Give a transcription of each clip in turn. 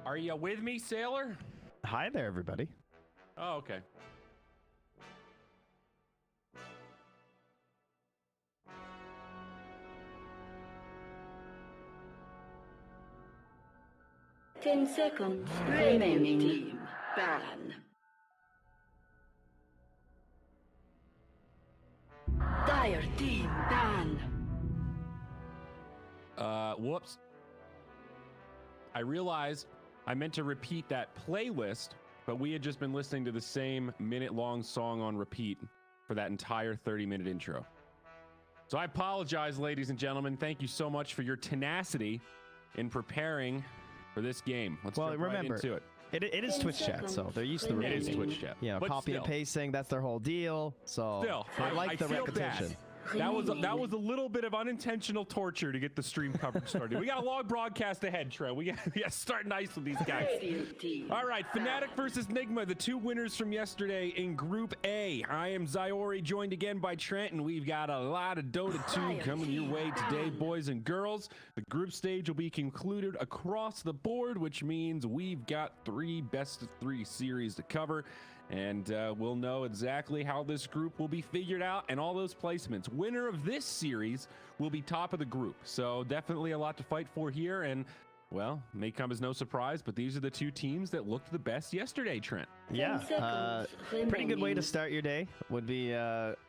Are you with me, Sailor? Hi there, everybody. Oh, okay. Ten seconds remaining. Team ban. Dire team ban. Whoops. I realized I meant to repeat that playlist, but we had just been listening to the same minute-long song on repeat for that entire 30-minute intro. So I apologize, ladies and gentlemen. Thank you so much for your tenacity in preparing for this game. Let's jump right into it. It is Twitch chat, so they're used to the It is repeating. Twitch chat. You know, But copy and still. pasting, that's their whole deal. So Still, I like the feel repetition. bad. That was a little bit of unintentional torture to get the stream coverage started. We got a long broadcast ahead, Trey. We got to start nice with these guys. All right, Fnatic versus Nigma, the two winners from yesterday in Group A. I am Zyori, joined again by Trent, and we've got a lot of Dota 2 coming your way today, boys and girls. The group stage will be concluded across the board, which means we've got 3 best-of-3 series to cover. And we'll know exactly how this group will be figured out and all those placements. Winner of this series will be top of the group. So definitely a lot to fight for here. And, well, may come as no surprise, but these are the two teams that looked the best yesterday, Trent. Yeah, pretty good way to start your day would be,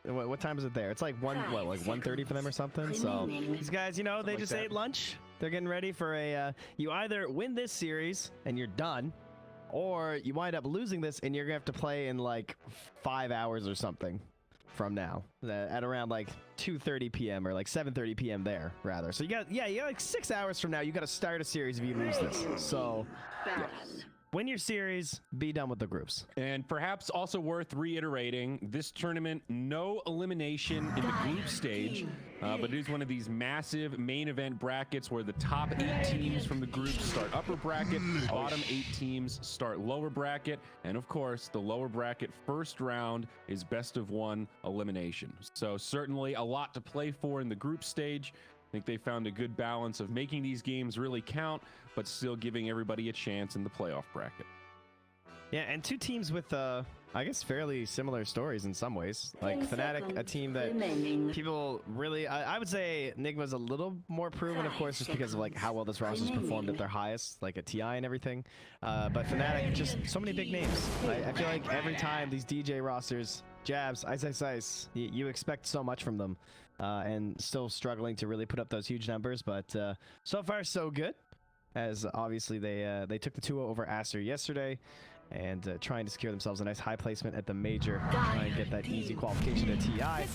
what time is it there? It's like 1:30 for them or something. So these guys, you know, they just ate lunch. They're getting ready for a, you either win this series and you're done, or you wind up losing this and you're gonna have to play in like 5 hours or something from now at around like 2:30 p.m. or like 7:30 p.m. there rather. So you got like 6 hours from now you got to start a series if you lose this. So yes. Win your series, be done with the groups. And perhaps also worth reiterating, this tournament, no elimination in the group stage, but it is one of these massive main event brackets where the top 8 teams from the group start upper bracket, bottom 8 teams start lower bracket, and of course, the lower bracket first round is best of 1 elimination. So certainly a lot to play for in the group stage. I think they found a good balance of making these games really count, but still giving everybody a chance in the playoff bracket. Yeah, and two teams with, I guess, fairly similar stories in some ways. Like Fnatic, a team that people really, I would say Nigma's a little more proven, of course, just because of like how well this roster's performed at their highest, like a TI and everything. But Fnatic, just so many big names. I feel like every time these DJ rosters, Jabs, Ice, you expect so much from them, and still struggling to really put up those huge numbers. But so far, so good. As obviously they took the 2-0 over Aster yesterday, and trying to secure themselves a nice high placement at the major, try and get that easy qualification to TI.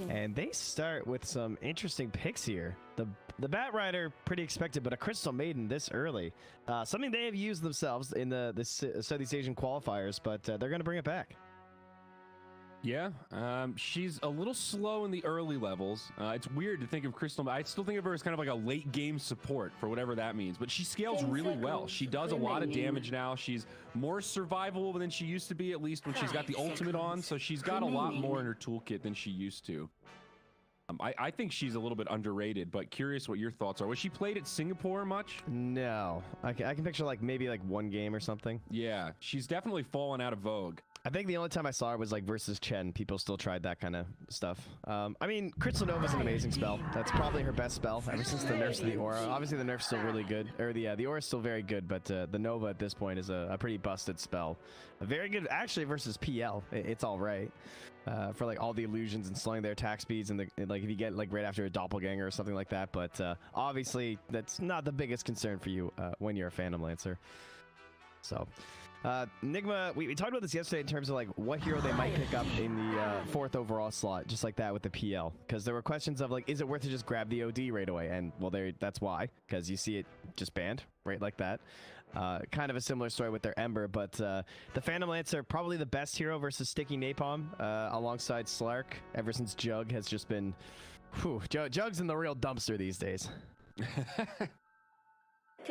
And they start with some interesting picks here. The Bat Rider, pretty expected, but a Crystal Maiden this early. Something they have used themselves in the Southeast Asian qualifiers, but they're going to bring it back. Yeah, she's a little slow in the early levels. It's weird to think of Crystal. I still think of her as kind of like a late game support for whatever that means, but she scales really well. She does a lot of damage now. She's more survivable than she used to be, at least when she's got the ultimate on. So she's got a lot more in her toolkit than she used to. I think she's a little bit underrated, but curious what your thoughts are. Was she played at Singapore much? No, I can picture like maybe like one game or something. Yeah, she's definitely fallen out of vogue. I think the only time I saw her was like versus Chen. People still tried that kind of stuff. I mean, Crystal Nova is an amazing spell. That's probably her best spell ever since the nerfs of the Aura. Obviously, the nerf's still really good, or the Aura is still very good, but the Nova at this point is a pretty busted spell. Very good, actually, versus PL. It's all right for like all the illusions and slowing their attack speeds, and like if you get like right after a doppelganger or something like that. But obviously, that's not the biggest concern for you when you're a Phantom Lancer. So. Nigma, we talked about this yesterday in terms of like what hero they might pick up in the 4th overall slot, just like that with the PL, because there were questions of like, is it worth to just grab the OD right away? And well, that's why, because you see it just banned right like that. Kind of a similar story with their Ember, but the Phantom Lancer, probably the best hero versus Sticky Napalm alongside Slark, ever since Jug has just been, Jug's in the real dumpster these days.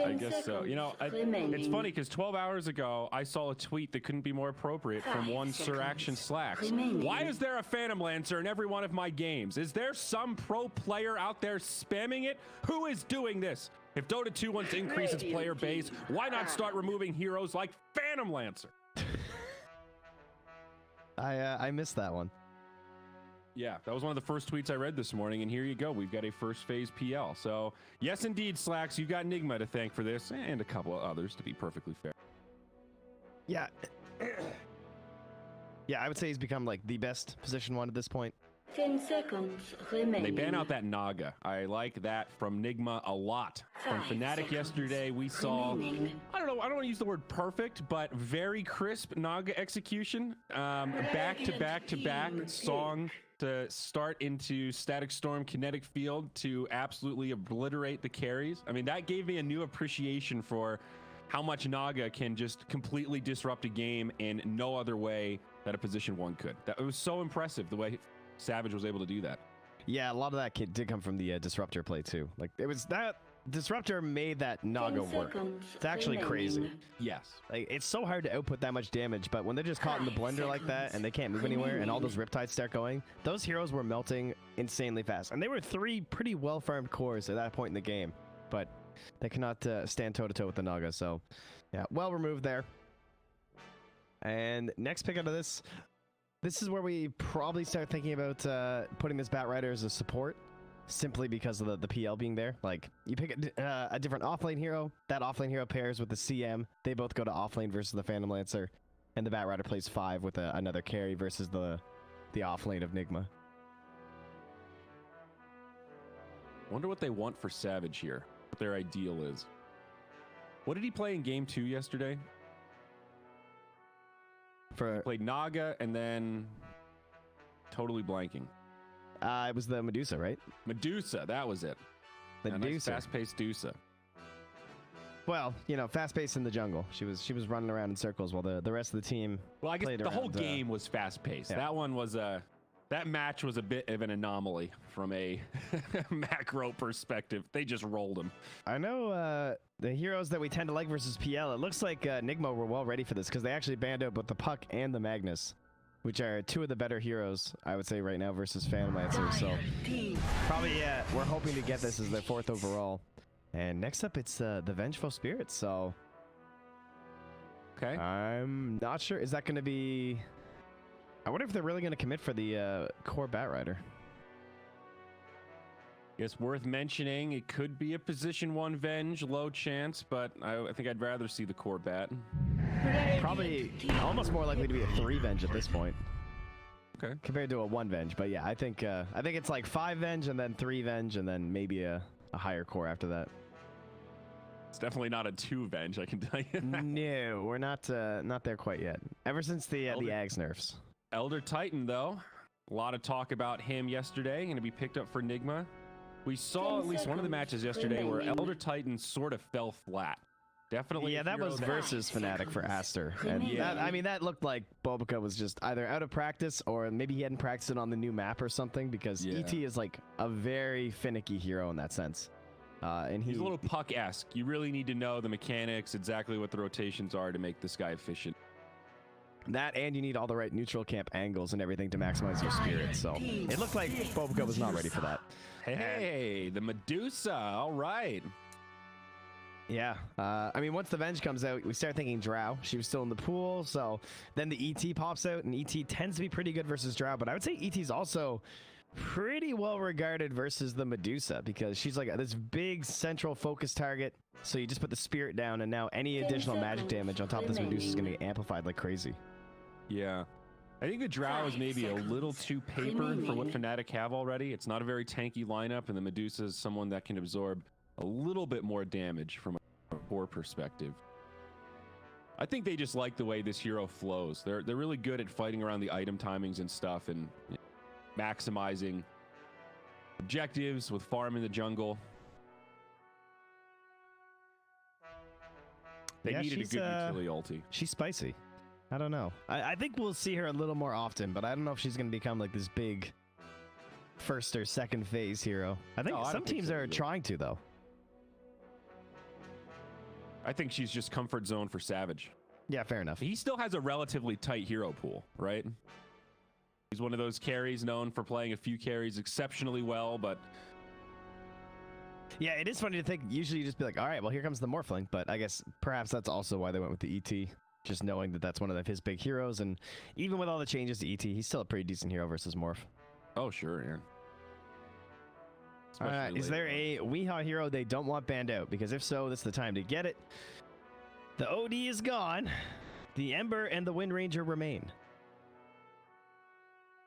I guess so. You know, it's funny because 12 hours ago, I saw a tweet that couldn't be more appropriate from one Sir Action Slacks. Why is there a Phantom Lancer in every one of my games? Is there some pro player out there spamming it? Who is doing this? If Dota 2 wants to increase its player base, why not start removing heroes like Phantom Lancer? I missed that one. Yeah, that was one of the first tweets I read this morning, and here you go. We've got a first phase PL. So, yes, indeed, Slacks, you've got Nigma to thank for this, and a couple of others, to be perfectly fair. Yeah. Yeah, I would say he's become like the best position one at this point. 10 seconds remaining. They ban out that Naga. I like that from Nigma a lot. From Fnatic yesterday, we saw, I don't want to use the word perfect, but very crisp Naga execution. Back to back to back song to start into Static Storm Kinetic Field to absolutely obliterate the carries. I mean, that gave me a new appreciation for how much Naga can just completely disrupt a game in no other way that a position one could. That it was so impressive the way Savage was able to do that. Yeah, a lot of that did come from the Disruptor play too. Like it was that Disruptor made that Naga work. It's actually crazy. Yes. Like it's so hard to output that much damage, but when they're just caught in the blender like that and they can't move anywhere and all those Riptides start going, those heroes were melting insanely fast. And they were 3 pretty well farmed cores at that point in the game, but they cannot stand toe to toe with the Naga. So yeah, well removed there. And next pick out of this is where we probably start thinking about putting this Batrider as a support, simply because of the PL being there. Like, you pick a different offlane hero, that offlane hero pairs with the CM, they both go to offlane versus the Phantom Lancer, and the Batrider plays 5 with another carry versus the offlane of Nigma. Wonder what they want for Savage here, what their ideal is. What did he play in game 2 yesterday? Played Naga and then totally blanking. It was the Medusa, right? Medusa, that was it. Medusa. Nice fast-paced Medusa. Well, you know, fast-paced in the jungle. She was running around in circles while the rest of the team. Well, I guess played the whole around, game was fast-paced. Yeah. That one was that match was a bit of an anomaly from a macro perspective. They just rolled him. I know the heroes that we tend to like versus PL, it looks like Nigma were well ready for this because they actually banned out both the Puck and the Magnus, which are 2 of the better heroes, I would say, right now versus Phantom Lancer. So probably, we're hoping to get this as their 4th overall. And next up, it's the Vengeful Spirit. So okay, I'm not sure. Is that going to be... I wonder if they're really going to commit for the core Batrider. Guess worth mentioning, it could be a position 1 Venge, low chance, but I think I'd rather see the core Bat. Probably almost more likely to be a 3 Venge at this point. Okay. Compared to a 1 Venge, but yeah, I think it's like 5 Venge and then 3 Venge and then maybe a higher core after that. It's definitely not a 2 Venge, I can tell you. No, we're not there quite yet. Ever since the Ags nerfs. Elder Titan, though, a lot of talk about him yesterday, going to be picked up for Nigma. We saw at least one of the matches yesterday where Elder Titan sort of fell flat. Definitely. Yeah, that was versus Fnatic for Aster. And that looked like Bobica was just either out of practice or maybe he hadn't practiced it on the new map or something, because ET is like a very finicky hero in that sense. And he's a little Puck-esque. You really need to know the mechanics, exactly what the rotations are to make this guy efficient. That, and you need all the right neutral camp angles and everything to maximize your spirit. So it looked like Bobica was not ready for that. Hey, the Medusa. All right. Yeah. I mean, once the Venge comes out, we start thinking Drow. She was still in the pool. So then the ET pops out, and ET tends to be pretty good versus Drow. But I would say ET's also pretty well regarded versus the Medusa, because she's like this big central focus target. So you just put the spirit down, and now any additional magic damage on top of this Medusa is going to get amplified like crazy. Yeah. I think the Drow is maybe a little too papered for what Fnatic have already. It's not a very tanky lineup, and the Medusa is someone that can absorb a little bit more damage from a core perspective. I think they just like the way this hero flows. They're really good at fighting around the item timings and stuff, and maximizing objectives with farm in the jungle. They needed a good utility ulti. She's spicy. I don't know. I think we'll see her a little more often, but I don't know if she's going to become like this big first or 2nd phase hero. I think some teams are trying to, though. I think she's just comfort zone for Savage. Yeah, fair enough. He still has a relatively tight hero pool, right? He's one of those carries known for playing a few carries exceptionally well, but Yeah, it is funny to think. Usually you just be like, all right, well, here comes the Morphling. But I guess perhaps that's also why they went with the ET. Just knowing that that's one of his big heroes. And even with all the changes to ET, he's still a pretty decent hero versus Morph. oh, sure, yeah. All right, is there a Weehaw hero they don't want banned out? Because if so, this is the time to get it. The OD is gone. The Ember and the Wind Ranger remain.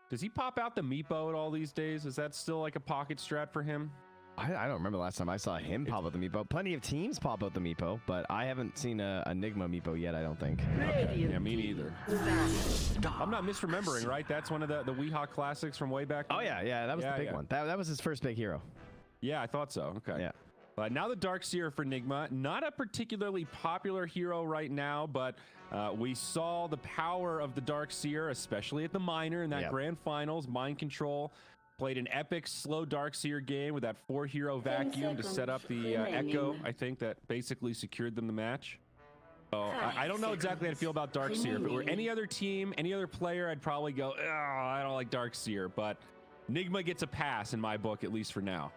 Does he pop out the Meepo at all these days? Is that still like a pocket strat for him? I don't remember the last time I saw him pop out the Meepo. Plenty of teams pop out the Meepo, but I haven't seen a Nigma Meepo yet, I don't think. Yeah, me neither. I'm not misremembering, right? That's one of the Weehaw classics from way back. Oh, yeah, that was the big one. That was his first big hero. Yeah, I thought so. Okay. Yeah. Now the Darkseer for Nigma. Not a particularly popular hero right now, but we saw the power of the Darkseer, especially at the minor in that grand finals. Mind Control played an epic slow Darkseer game with that 4-hero vacuum to set up the Echo, I think, that basically secured them the match. So I don't know exactly how to feel about Darkseer. If it were any other team, any other player, I'd probably go, oh, I don't like Darkseer. But Nigma gets a pass in my book, at least for now.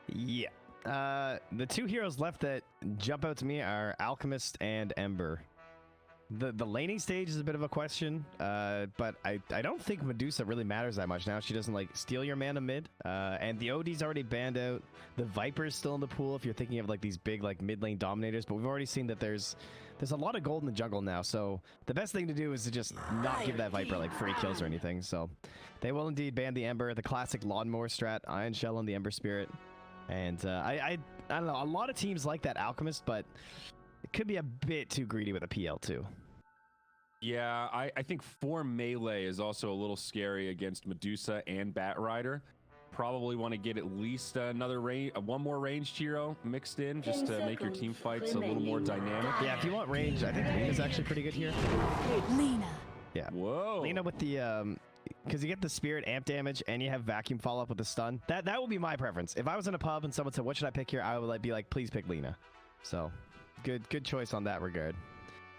Yeah. The two heroes left that jump out to me are Alchemist and Ember. The laning stage is a bit of a question, but I don't think Medusa really matters that much now. She doesn't like steal your mana mid, and the OD's already banned out. The Viper's still in the pool if you're thinking of like these big like mid lane dominators, but we've already seen that there's a lot of gold in the jungle now, so the best thing to do is to just not give that Viper like free kills or anything. So they will indeed ban the Ember, the classic lawnmower strat, Iron Shell on the Ember Spirit. And I don't know, a lot of teams like that Alchemist, but it could be a bit too greedy with a PL too. Yeah, I think 4 melee is also a little scary against Medusa and Batrider. Probably want to get at least one more ranged hero mixed in just to make your team fights a little more dynamic. Yeah, if you want range, I think Lena's actually pretty good here. Lena. Yeah. Whoa. Lena with the because you get the spirit amp damage and you have vacuum follow up with the stun. That would be my preference. If I was in a pub and someone said, "What should I pick here?" I would like be like, "Please pick Lena." So, good choice on that regard.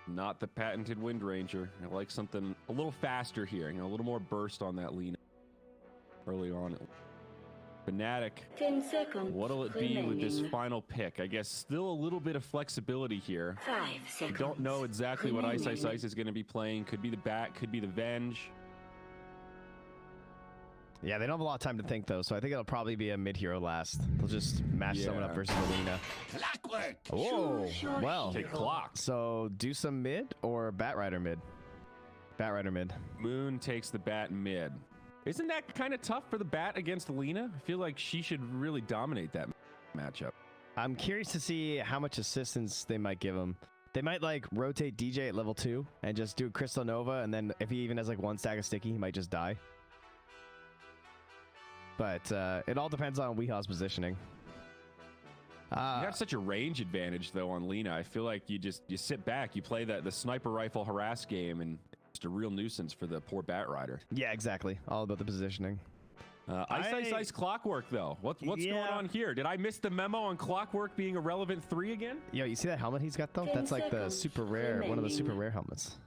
Not the patented Wind Ranger. I like something a little faster here, a little more burst on that Lena early on. Fnatic, 10 seconds. what'll it be with this remaining. final pick? I guess still a little bit of flexibility here. 5 We seconds. don't know exactly what Ice remaining. is going to be playing. Could be the Bat, could be the Venge. Yeah, they don't have a lot of time to think though, so I think it'll probably be a mid hero last. They'll just match someone up Yeah. versus Lena. Clockwork. Whoa, Choose your well. Take clock. So do some mid or Batrider mid? Batrider mid. Moon takes the Bat mid. Isn't that kind of tough for the Bat against Lena? I feel like she should really dominate that matchup. I'm curious to see how much assistance they might give him. They might like rotate DJ at level 2 and just do Crystal Nova, and then if he even has like 1 stack of sticky, he might just die. But it all depends on Weehaw's positioning. You have such a range advantage though on Lena. I feel like you sit back, you play the sniper rifle harass game, and it's just a real nuisance for the poor Batrider. Yeah, exactly. All about the positioning. Ice Clockwork though. What's going on here? Did I miss the memo on Clockwork being a relevant 3 again? Yo, you see that helmet he's got though? 10 That's like the seconds super rare, one of the super remaining. rare helmets.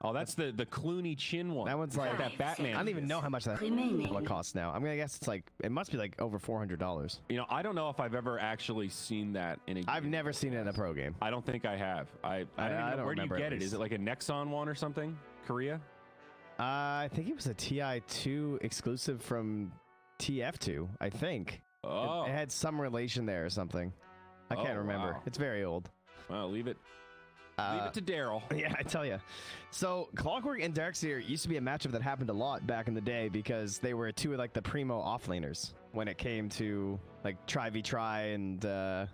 Oh, that's the Clooney chin one. That one's like that Batman. I don't even know how much that remaining. helmet costs now. I'm gonna guess it's like it must be like over $400. I don't know if I've ever actually seen that in a game. I've never seen it in a pro game. I don't think I have. I don't even know. don't Where do you remember get at it? Is least. it like a Nexon one or something? Korea? I think it was a TI2 exclusive from TF2. I think. Oh, It had some relation there or something. I can't remember. wow. It's very old. Well, leave it to Daryl. Yeah, I tell you. So Clockwork and Darkseer used to be a matchup that happened a lot back in the day because they were two of like the primo offlaners when it came to like try v try and the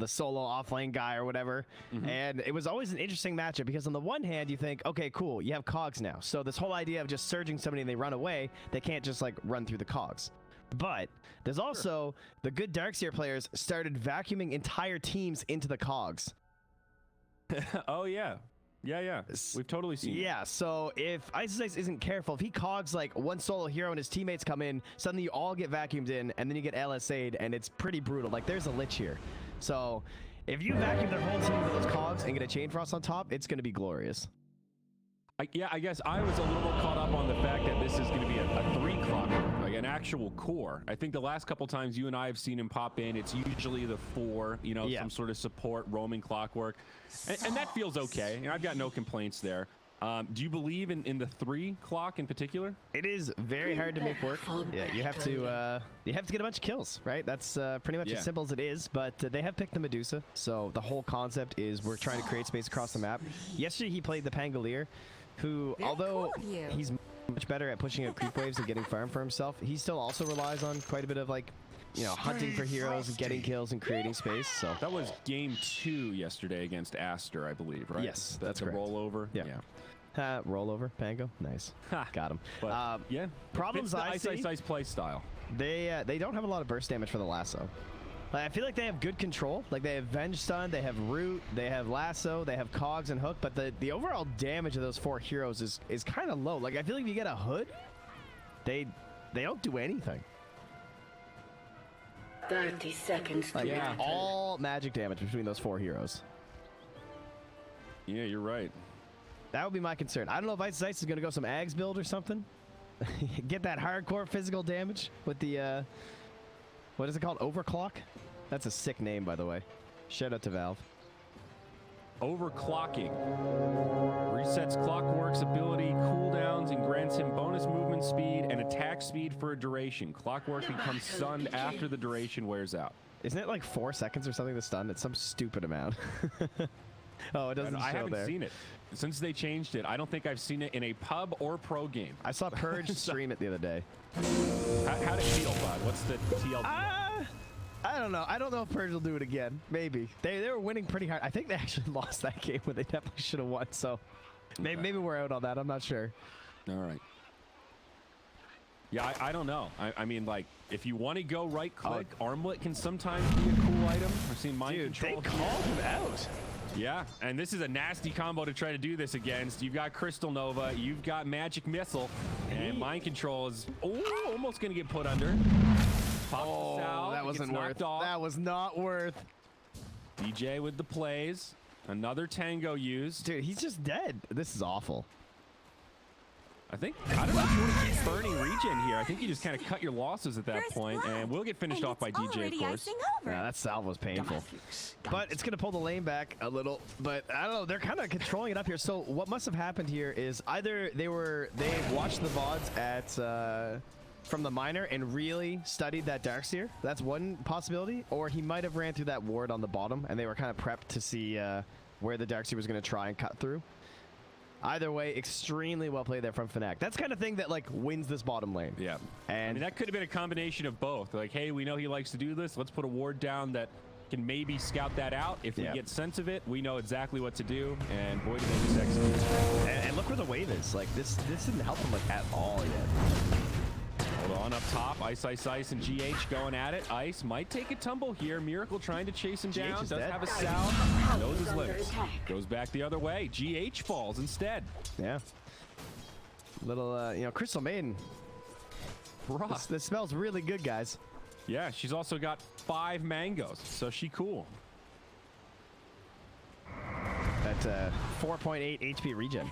solo offlane guy or whatever. And it was always an interesting matchup because on the one hand you think, okay, cool, you have cogs now. So this whole idea of just surging somebody and they run away, they can't just like run through the cogs. But there's also the good Darkseer players started vacuuming entire teams into the cogs. Oh yeah. Yeah. We've totally seen it. Yeah, so if Ice isn't careful, if he cogs like one solo hero and his teammates come in, suddenly you all get vacuumed in, and then you get LSA'd, and it's pretty brutal. Like, there's a Lich here. So If you vacuum their whole team with those cogs and get a Chain Frost on top, it's going to be glorious. Yeah, I guess I was a little more caught up on the fact that this is going to be a 3 clock, like an actual core. I think the last couple times you and I have seen him pop in, it's usually the 4, you know, some sort of support roaming clockwork, and that feels okay. And I've got no complaints there. Do you believe in the 3 clock in particular? It is very hard to make work. Yeah, you have to get a bunch of kills, right? That's pretty much as simple as it is. But they have picked the Medusa, so the whole concept is we're trying to create space across the map. Yesterday he played the Pangolier, who, although he's much better at pushing out creep waves and getting farm for himself, he still also relies on quite a bit of, like, you know, hunting for heroes and getting kills and creating space. So that was game 2 yesterday against Aster, I believe, right? Yes, that's a correct. Rollover. Yeah. Rollover, Pango, nice. Got him. But, yeah, problems I see. Ice play style. They don't have a lot of burst damage for the lasso. I feel like they have good control. Like, they have Venge Stun, they have Root, they have Lasso, they have Cogs and Hook, but the overall damage of those 4 heroes is kind of low. Like, I feel like if you get a Hood, they don't do anything. 30 seconds. Like, all magic damage between those 4 heroes. Yeah, you're right. That would be my concern. I don't know if Ice is going to go some Ags build or something. Get that hardcore physical damage with the, what is it called? Overclock? That's a sick name, by the way. Shout out to Valve. Overclocking resets Clockwork's ability cooldowns and grants him bonus movement speed and attack speed for a duration. Clockwork becomes stunned after the duration wears out. Isn't it like 4 seconds or something to stun? It's some stupid amount. Oh, it doesn't show there. I haven't seen it since they changed it. I don't think I've seen it in a pub or pro game. I saw Purge stream it the other day. How'd it feel, bud? What's the TLD? I don't know. I don't know if Purge will do it again. Maybe. They were winning pretty hard. I think they actually lost that game where they definitely should have won. So maybe we're out on that. I'm not sure. All right. Yeah, I don't know. I mean, like, if you want to go right click, Armlet can sometimes be a cool item. I've seen mind control. They called him out. Yeah, and this is a nasty combo to try to do this against. You've got Crystal Nova, you've got Magic Missile, and Mind Control is almost going to get put under. Out, that wasn't worth. That was not worth. DJ with the plays. Another Tango used. Dude, he's just dead. This is awful. I don't know if you want to keep burning regen here. I think you just kind of cut your losses at that point, and we'll get finished off by DJ, of course. Yeah, that salve was painful. But it's going to pull the lane back a little. But I don't know. They're kind of controlling it up here. So what must have happened here is either they watched the VODs at from the miner and really studied that Darkseer. That's one possibility. Or he might have ran through that ward on the bottom, and they were kind of prepped to see where the Darkseer was going to try and cut through. Either way, extremely well played there from Fnatic. That's kind of thing that, like, wins this bottom lane. Yeah. And I mean, that could have been a combination of both. Like, hey, we know he likes to do this. Let's put a ward down that can maybe scout that out. If we get sense of it, we know exactly what to do. And boy, did they just execute. And look where the wave is. Like, this didn't help him, like, at all yet. Hold on up top. Ice, and GH going at it. Ice might take a tumble here. Miracle trying to chase him down. Does have a sound. Knows his limits. Goes back the other way. GH falls instead. Yeah. Little, you know, Crystal Maiden. This smells really good, guys. Yeah, she's also got 5 mangoes, so she cool. That 4.8 HP regen.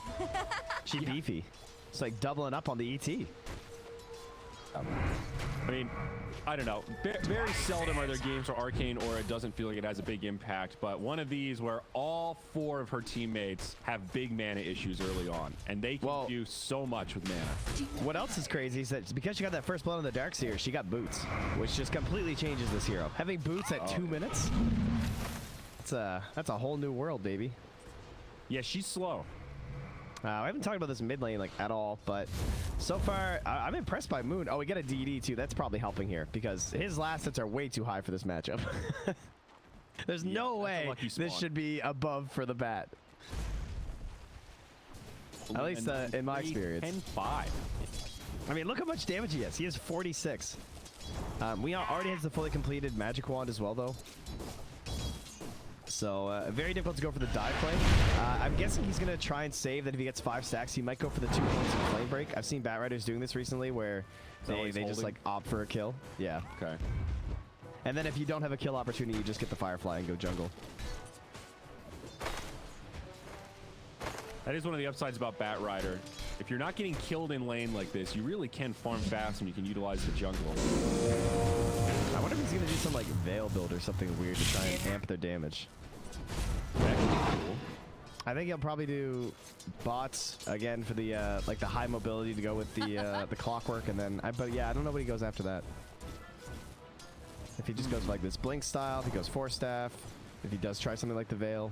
She beefy. It's like doubling up on the ET. I mean, I don't know. Very seldom are there games where Arcane Aura doesn't feel like it has a big impact, but one of these where all 4 of her teammates have big mana issues early on, and they can do so much with mana. What else is crazy is that because she got that first blood on the Darkseer, she got boots, which just completely changes this hero. Having boots at 2 minutes, that's a whole new world, baby. Yeah, she's slow. I haven't talked about this mid lane like at all, but so far I'm impressed by Moon. Oh, we get a DD too. That's probably helping here because his last hits are way too high for this matchup. There's no way this should be above for the bat. At least in my experience. 10-5. I mean, look how much damage he has. He has 46. We already has the fully completed magic wand as well, though. So very difficult to go for the dive play. I'm guessing he's going to try and save that if he gets 5 stacks. He might go for the 2 points of flame break. I've seen Bat Riders doing this recently where they just like opt for a kill. Yeah. Okay. And then if you don't have a kill opportunity, you just get the Firefly and go jungle. That is one of the upsides about Bat Rider. If you're not getting killed in lane like this, you really can farm fast and you can utilize the jungle. I wonder if he's gonna do some like Veil build or something weird to try and amp their damage. That could be cool. I think he'll probably do bots again for the like the high mobility to go with the the clockwork, and then but yeah, I don't know what he goes after that. If he just goes like this blink style, if he goes Force Staff, if he does try something like the Veil.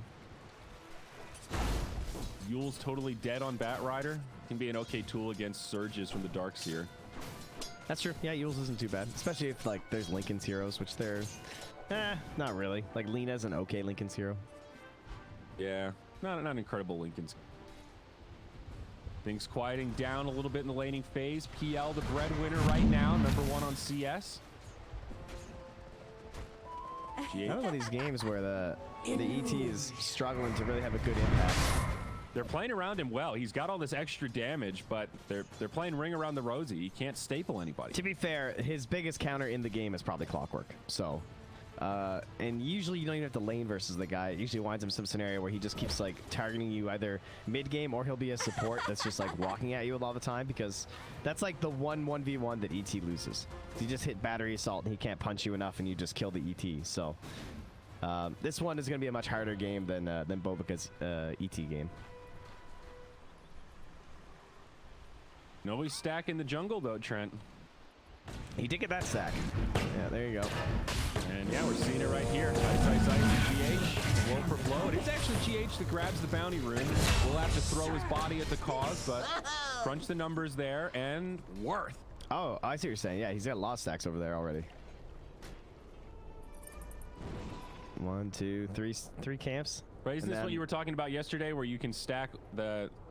Yule's totally dead on Bat Rider. Can be an okay tool against surges from the Darkseer. That's true. Yeah, Yule's isn't too bad, especially if like there's Linken's heroes, which they're not really. Like Lina's an okay Linken's hero. Yeah, not incredible Linken's. Things quieting down a little bit in the laning phase. PL the breadwinner right now, #1 on CS. I don't know these games where the ET is struggling to really have a good impact. They're playing around him well. He's got all this extra damage, but they're playing ring around the rosy. He can't staple anybody. To be fair, his biggest counter in the game is probably Clockwork. So, and usually you don't even have to lane versus the guy. It usually winds up in some scenario where he just keeps like targeting you either mid game or he'll be a support that's just like walking at you all the time, because that's like the 1v1 that ET loses. You just hit battery assault and he can't punch you enough and you just kill the ET. So, this one is going to be a much harder game than Bobika's ET game. Nobody's stacking the jungle though, Trent. He did get that stack. Yeah, there you go. And yeah, we're seeing it right here. Ice, GH, blow for blow. It is actually GH that grabs the bounty rune. We'll have to throw his body at the cause, but crunch the numbers there, and worth. Oh, I see what you're saying. Yeah, he's got a lot of stacks over there already. 1, 2, 3 camps. Right, isn't this what you were talking about yesterday, where you can stack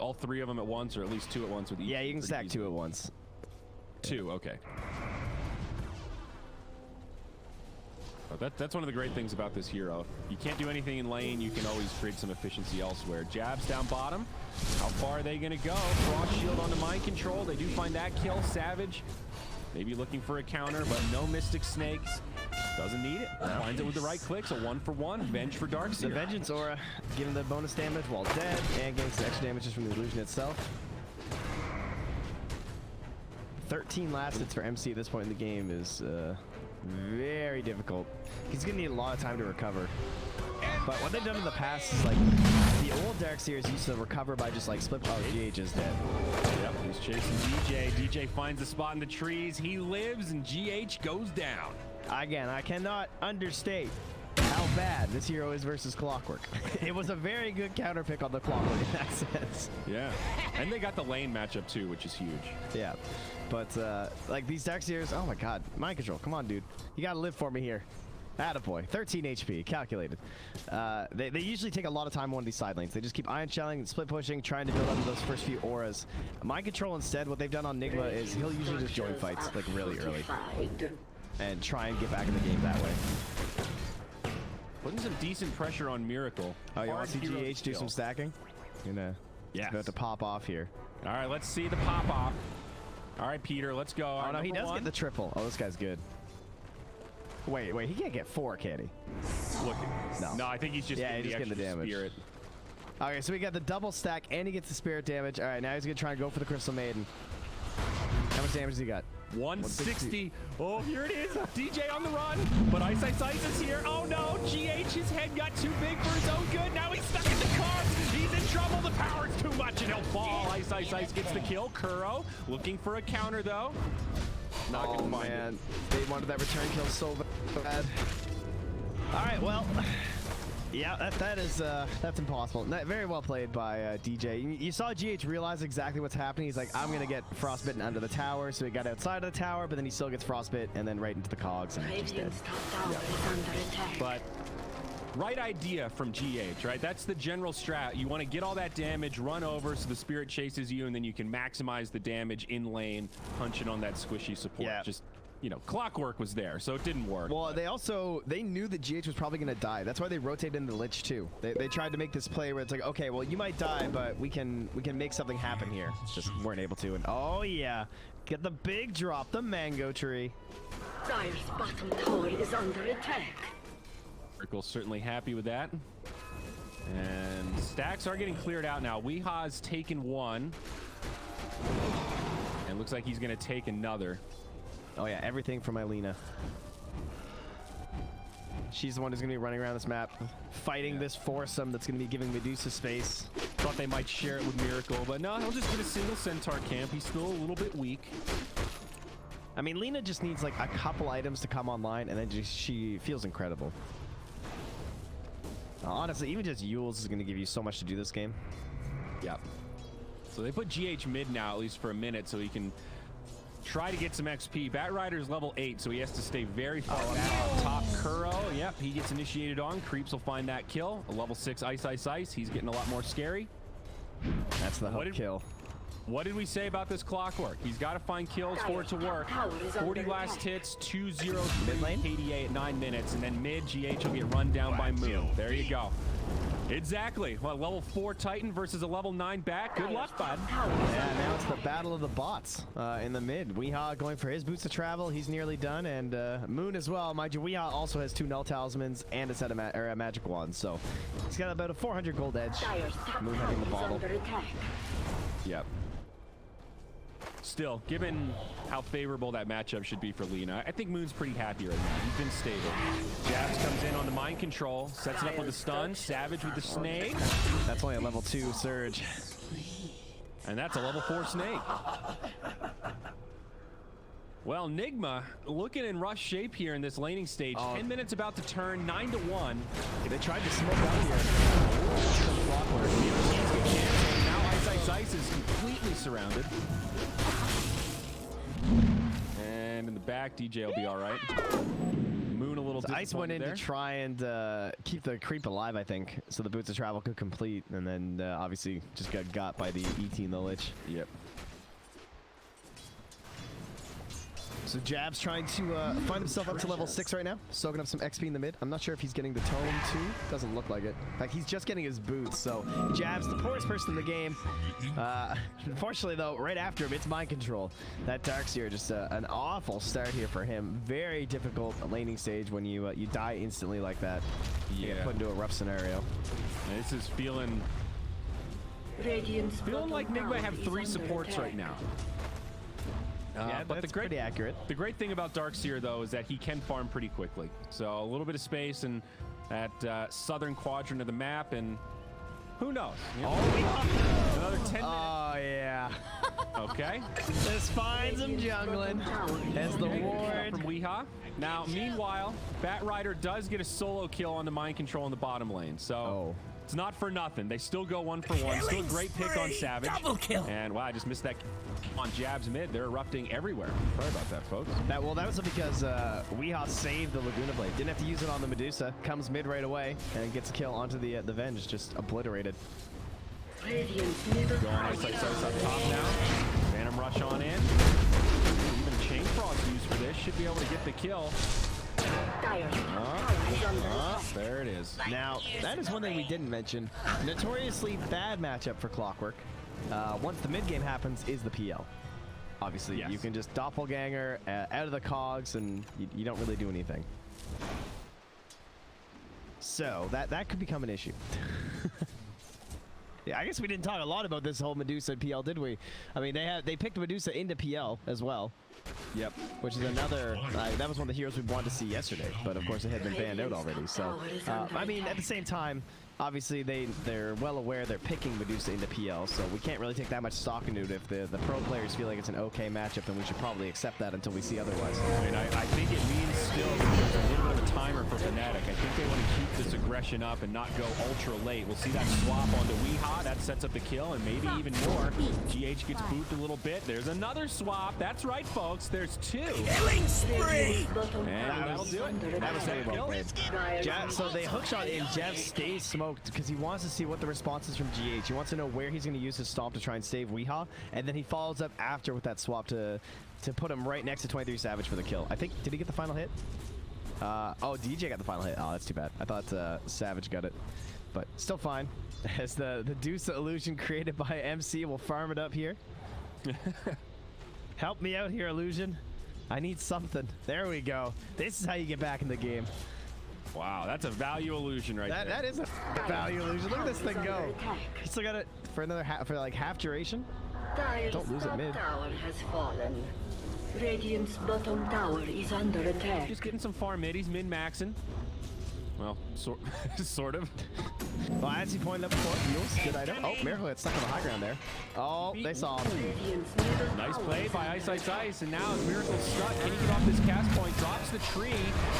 all 3 of them at once, or at least 2 at once with each? Yeah, you can stack 2 at once. 2, okay. Oh, that's one of the great things about this hero. You can't do anything in lane, you can always create some efficiency elsewhere. Jabs down bottom. How far are they going to go? Frost Shield onto Mind Control. They do find that kill. Savage maybe looking for a counter, but no Mystic Snake. Doesn't need it. Finds it with the right clicks. A 1-for-1. Venge for Darkseer. The Vengeance Aura, giving the bonus damage while dead, and getting some extra damage just from the illusion itself. 13 last hits for MC at this point in the game is very difficult. He's gonna need a lot of time to recover. But what they've done in the past is like the old Darkseers used to recover by just like split. Oh, GH is dead. Yep, he's chasing DJ. DJ finds a spot in the trees. He lives, and GH goes down. Again, I cannot understate how bad this hero is versus Clockwork. It was a very good counter pick on the Clockwork in that sense. Yeah, and they got the lane matchup too, which is huge. Yeah, but like these Darkseers, oh my god, Mind Control, come on, dude. You gotta live for me here. Attaboy, 13 HP, calculated. They usually take a lot of time on one of these side lanes. They just keep iron shelling, split pushing, trying to build up those first few auras. Mind Control instead, what they've done on Nigma is he'll usually just join fights like really early and try and get back in the game that way. Putting some decent pressure on Miracle. Oh, you want to see GH do some stacking? Yes. About to pop off here. All right, let's see the pop off. All right, Peter, let's go. Oh, no, he does get the triple. Oh, this guy's good. Wait, he can't get 4, can he? Look, no, I think he's just getting the damage. Spirit. Okay, so we got the double stack, and he gets the spirit damage. All right, now he's gonna try and go for the Crystal Maiden. How much damage does he got? 160. Oh, here it is. DJ on the run, but Ice is here. Oh no, GH's head got too big for his own good. Now he's stuck in the car. He's in trouble. The power's too much, and he'll fall. Ice gets the kill. Kuro looking for a counter though. Not gonna find it. They wanted that return kill so bad. All right, well, yeah, that's impossible. Very well played by DJ. You saw GH realize exactly what's happening. He's like, I'm gonna get frostbitten under the tower, so he got outside of the tower, but then he still gets frostbit, and then right into the cogs, and he's dead. But right idea from GH, right? That's the general strat. You want to get all that damage, run over so the spirit chases you, and then you can maximize the damage in lane, punching on that squishy support. Yeah. Just you know, Clockwork was there, so it didn't work. Well, they knew that GH was probably going to die. That's why they rotated into Lich too. They tried to make this play where it's like, okay, well, you might die, but we can make something happen here. Just weren't able to. And oh yeah, get the big drop, the mango tree. Dire's bottom tower is under attack. Circle's certainly happy with that. And stacks are getting cleared out now. Weeha's taken one. And looks like he's going to take another. Oh yeah, everything from Ilena. She's the one who's going to be running around this map, fighting this foursome that's going to be giving Medusa space. Thought they might share it with Miracle, but no, he'll just get a single Centaur camp. He's still a little bit weak. I mean, Lena just needs like a couple items to come online, and then she feels incredible. Honestly, even just Yules is going to give you so much to do this game. Yep. So they put GH mid now, at least for a minute, so he can try to get some XP. Batrider's level 8, so he has to stay very far back. Top Kuro, yep, he gets initiated on. Creeps will find that kill. A level 6 Ice Ice Ice. He's getting a lot more scary. That's the hook kill. What did we say about this Clockwork? He's got to find kills for it to work. 40 last hits, 2-0 mid lane KDA at 9 minutes, and then mid GH will get run down by Moon. There you go. Exactly. Well, level 4 Titan versus a level 9 back. Good luck, bud. Yeah, now it's the battle of the bots in the mid. Weeha going for his boots of travel. He's nearly done, and Moon as well. Mind you, Weeha also has 2 null talismans and a set of magic wands, so he's got about a 400 gold edge. Moon having the bottle. Yep. Still, given how favorable that matchup should be for Lena, I think Moon's pretty happy right now. He's been stable. Jabs comes in on the mind control, sets it up with a stun. Savage with the snake. That's only a level 2 Surge. And that's a level 4 snake. Well, Nigma looking in rush shape here in this laning stage. 10 minutes about to turn, 9-1. They tried to smoke up here. Now Ice is completely surrounded. And in the back, DJ will be all right. Moon a little Ice went in there. to try and keep the creep alive, I think, so the boots of travel could complete, and then obviously just got by the ET and the Lich. Yep. So Jab's trying to find himself up to level 6 right now, soaking up some XP in the mid. I'm not sure if he's getting the tome too. Doesn't look like it. In fact, he's just getting his boots, so Jab's the poorest person in the game. Unfortunately, though, right after him, it's mind control. That Darkseer, just an awful start here for him. Very difficult laning stage when you die instantly like that. You get put into a rough scenario. This is feeling like Nigma have 3 supports right now. Yeah, but that's pretty accurate. The great thing about Darkseer, though, is that he can farm pretty quickly. So a little bit of space in that southern quadrant of the map, and who knows? You know, another 10 minutes. Oh, yeah. Okay. This finds him jungling as the ward. From Weeha. Now, meanwhile, Batrider does get a solo kill on the mind control in the bottom lane. So it's not for nothing. They still go 1 for 1. Still a great pick on Savage. Double kill. And wow, I just missed that on Jabs mid. They're erupting everywhere. Sorry about that, folks. That was because Weeha saved the Laguna Blade. Didn't have to use it on the Medusa. Comes mid right away and gets a kill onto the Venge. Just obliterated. Going Ice up top now. Phantom Rush on in. Even Chain Frost used for this. Should be able to get the kill. There it is. Now, that is one thing we didn't mention. Notoriously bad matchup for Clockwork. Once the mid game happens, is the PL. Obviously, yes. You can just doppelganger out of the cogs, and you don't really do anything. So that could become an issue. Yeah, I guess we didn't talk a lot about this whole Medusa and PL, did we? I mean, they picked Medusa into PL as well. Yep. Which is another, that was one of the heroes we wanted to see yesterday, but of course it had been banned out already. So, I mean, at the same time, obviously they're well aware they're picking Medusa into PL, so we can't really take that much stock into it. If the pro players feel like it's an okay matchup, then we should probably accept that until we see otherwise. I mean, I think it means still there's a little bit of a timer for Fnatic. I think they want to keep this aggression up and not go ultra late. We'll see that swap onto Weehaw. That sets up the kill, and maybe even more. GH gets booped a little bit. There's another swap. That's right, folks. There's two. Killing spree! And that'll do it. That was very well played. Dire So they hookshot in. Jeff stays smoked because he wants to see what the response is from GH. He wants to know where he's going to use his stomp to try and save Weehaw, and then he follows up after with that swap to put him right next to 23 Savage for the kill. I think, did he get the final hit? Oh, DJ got the final hit. Oh, that's too bad. I thought Savage got it, but still fine. As the Deuce illusion created by MC will farm it up here. Help me out here, illusion. I need something. There we go. This is how you get back in the game. Wow, that's a value illusion right there. That is a value illusion. Look at this thing go. You still got it for another half duration. Dire's Don't lose it top mid. tower has fallen. Radiant's bottom tower is under attack. Just getting some farm mid. He's min-maxing. Well, sort of. Well, as he pointed up before, Mules, good item. Oh, Miracle got stuck on the high ground there. Oh, they saw him. Radiant's middle Nice tower play is by under Ice, and now Miracle's stuck. Can he get off this cast point? Drops the tree,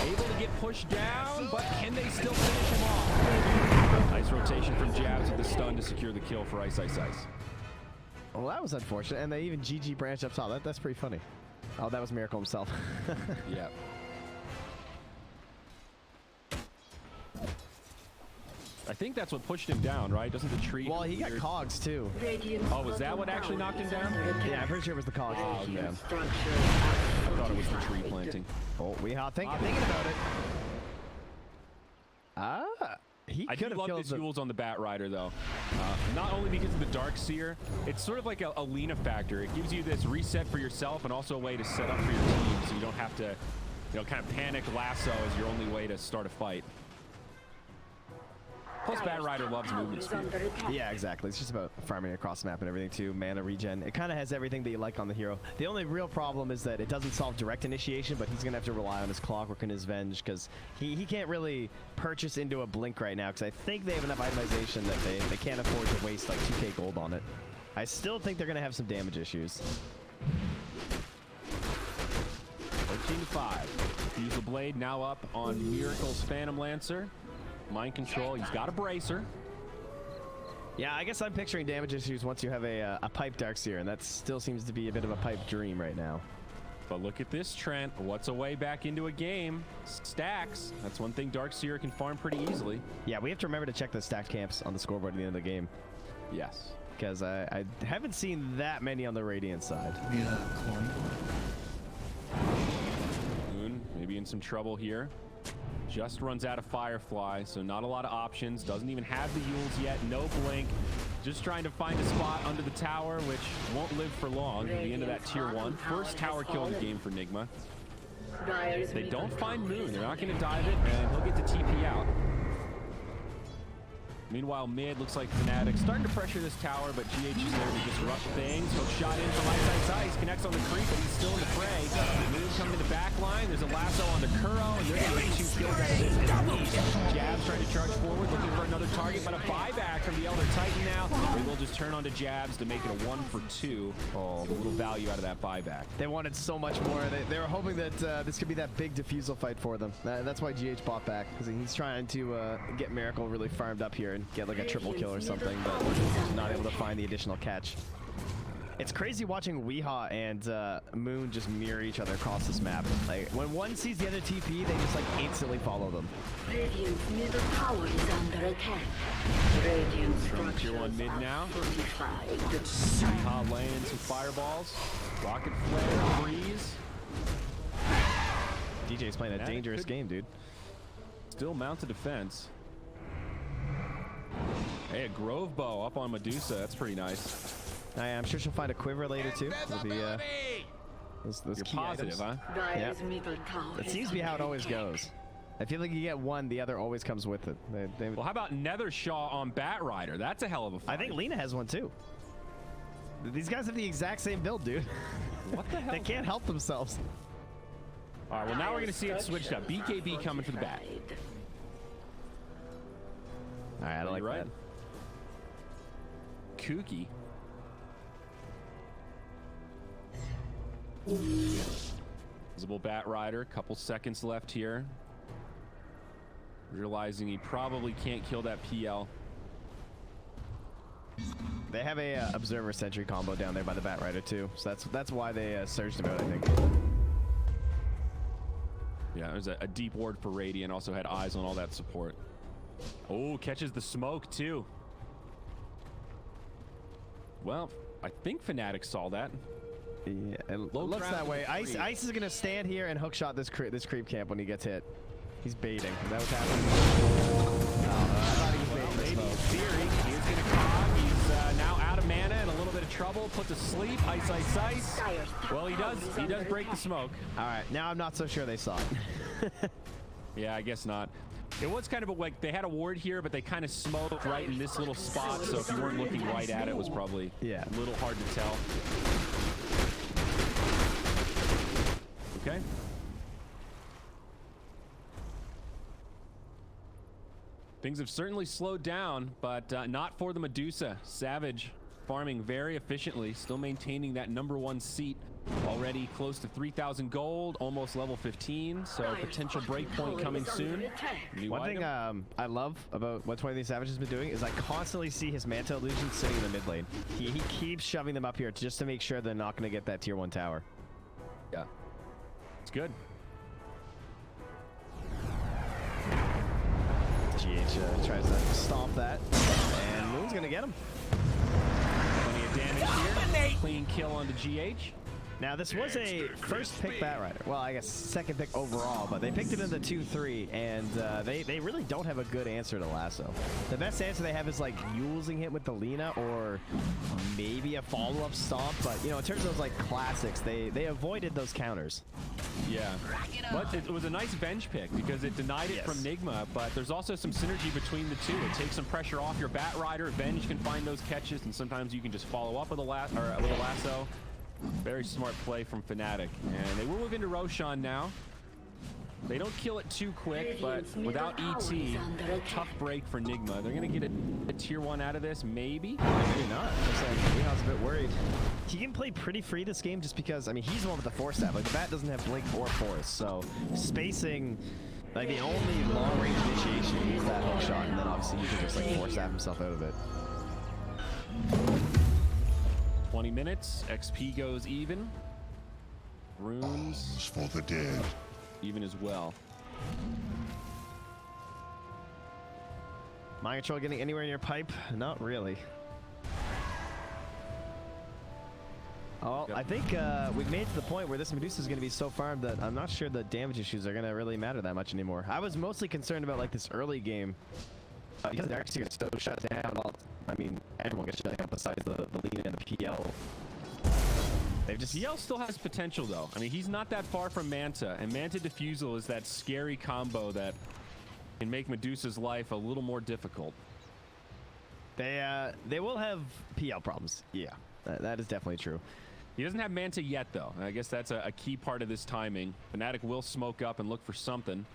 able to get pushed down, but can they still finish him off? Nice rotation from Jabs with the stun to secure the kill for Ice. Well, that was unfortunate, and they even GG branched up top. That's pretty funny. Oh, that was Miracle himself. Yeah. I think that's what pushed him down, right? Doesn't the tree... Well, he got cogs too. Radiant's Oh, was that bottom what actually tower knocked him is down? under attack. Yeah, I'm pretty sure it was the cogs. Oh, okay. Yeah. Structure I thought it was the tree planting. Oh, Weehaw thinking about it. He I could do have love killed this the... Yules on the Bat Rider, though. Not only because of the Dark Seer, it's sort of like a Lina factor. It gives you this reset for yourself and also a way to set up for your team so you don't have to, kind of panic lasso as your only way to start a fight. Plus, Bat Rider loves movement speed. Yeah, exactly. It's just about farming across the map and everything too. Mana regen. It kind of has everything that you like on the hero. The only real problem is that it doesn't solve direct initiation, but he's going to have to rely on his Clockwork and his Venge because he can't really purchase into a Blink right now because I think they have enough itemization that they can't afford to waste like 2k gold on it. I still think they're going to have some damage issues. 13-5. Diesel Blade now up on Miracle's Phantom Lancer. Mind control. He's got a bracer. Yeah, I guess I'm picturing damage issues once you have a pipe Darkseer, and that still seems to be a bit of a pipe dream right now. But look at this, Trent. What's a way back into a game? Stacks. That's one thing Darkseer can farm pretty easily. Yeah, we have to remember to check the stacked camps on the scoreboard at the end of the game. Yes. Because I haven't seen that many on the Radiant side. Yeah, corn. Moon maybe in some trouble here. Just runs out of Firefly, so not a lot of options. Doesn't even have the Yules yet. No Blink. Just trying to find a spot under the tower, which won't live for long. At the end of that tier 1. First tower kill in the game for Nigma. They don't find Moon. They're not going to dive it, and he'll get to TP out. Meanwhile, mid looks like Fnatic starting to pressure this tower, but GH is there to disrupt things. Hook shot in from Ice. Connects on the creep, but he's still in the fray. Moon coming to the back line. There's a lasso on the Kuro, and they're going to get 2 kills out of this. Jabs trying to charge forward, looking for another target, but a buyback from the Elder Titan now. They will just turn onto Jabs to make it a 1 for 2. Oh, the little value out of that buyback. They wanted so much more. They were hoping that this could be that big defusal fight for them. That's why GH bought back, because he's trying to get Miracle really farmed up here and get like a triple kill or something, but not able to find the additional catch. It's crazy watching Weehaw and Moon just mirror each other across this map. Like when one sees the other TP, they just like instantly follow them. Radiant's middle tower is under attack. Radiant Tier structures 1 mid are now. fortified. Weehaw laying some fireballs. Rocket flare, freeze. DJ's playing a dangerous game, dude. Still mounted defense. Hey, a Grove Bow up on Medusa. That's pretty nice. I'm sure she'll find a quiver later too. It'll be those You're key positive, items. huh? Dire's middle tower It is seems to be how it under always attack. goes. I feel like you get one, the other always comes with it. Well, how about Nethershaw on Bat Rider? That's a hell of a fight. I think Lina has one too. These guys have the exact same build, dude. What the hell? They can't help themselves. All right, well, now we're going to see it switched up. BKB coming for the bat. All right, I like right. that. Kooky. Visible Bat Rider. Couple seconds left here. realizing he probably can't kill that PL. They have a Observer Sentry combo down there by the Batrider too, so that's why they surged him out, I think. Yeah, there's a deep ward for Radiant, also had eyes on all that support. Oh, catches the smoke too. Well, I think Fnatic saw that. Yeah, it looks that way. Ice is gonna stand here and hookshot this creep camp when he gets hit. He's baiting. Is that what's happening? I thought he was baiting the smoke. Theory, he's gonna cog. He's now out of mana and a little bit of trouble. Put to sleep. Ice, ice, ice. Well, he does break the smoke. All right, now I'm not so sure they saw it. Yeah, I guess not. It was kind of like they had a ward here, but they kind of smoked right in this little spot. So if you weren't looking right at it, it was probably a little hard to tell. Okay. Things have certainly slowed down, but not for the Medusa. Savage farming very efficiently, still maintaining that #1 seat. Already close to 3,000 gold, almost level 15, so potential breakpoint coming soon. One thing I love about what 23 Savage has been doing is I constantly see his Manta Illusion sitting in the mid lane. He keeps shoving them up here just to make sure they're not going to get that tier 1 tower. Yeah. It's good. GH tries to stomp that, and Moon's going to get him. Plenty of damage here. Clean kill onto GH. Now, this was a first pick Batrider. Well, I guess second pick overall, but they picked it in the 2-3, and they really don't have a good answer to Lasso. The best answer they have is like using him with the Lina or maybe a follow-up stomp, but you know, in terms of those like classics, they avoided those counters. Yeah, but it was a nice bench pick because it denied it from Nigma, but there's also some synergy between the two. It takes some pressure off your Batrider. Venge can find those catches, and sometimes you can just follow up with a lasso. Very smart play from Fnatic. And they will move into Roshan now. They don't kill it too quick, but without ET, tough break for Nigma. They're going to get a tier 1 out of this, maybe? Maybe not. Looks like Leon's a bit worried. He can play pretty free this game just because, I mean, he's the one with the Force Staff. Like, the Bat doesn't have Blink or Force, so spacing, like, the only long-range initiation is that hook shot, and then obviously you can just, like, Force Staff himself out of it. 20 minutes, XP goes even. Runes for the dead. Even as well. Mind Control getting anywhere near pipe? Not really. Oh, I think we've made it to the point where this Medusa is going to be so farmed that I'm not sure the damage issues are going to really matter that much anymore. I was mostly concerned about like this early game. Because they're actually going to still shut down. I mean, everyone gets shut down besides the Lina and the PL. They've just... PL still has potential, though. I mean, he's not that far from Manta, and Manta Diffusal is that scary combo that can make Medusa's life a little more difficult. They will have PL problems. Yeah, that is definitely true. He doesn't have Manta yet, though. And I guess that's a key part of this timing. Fnatic will smoke up and look for something.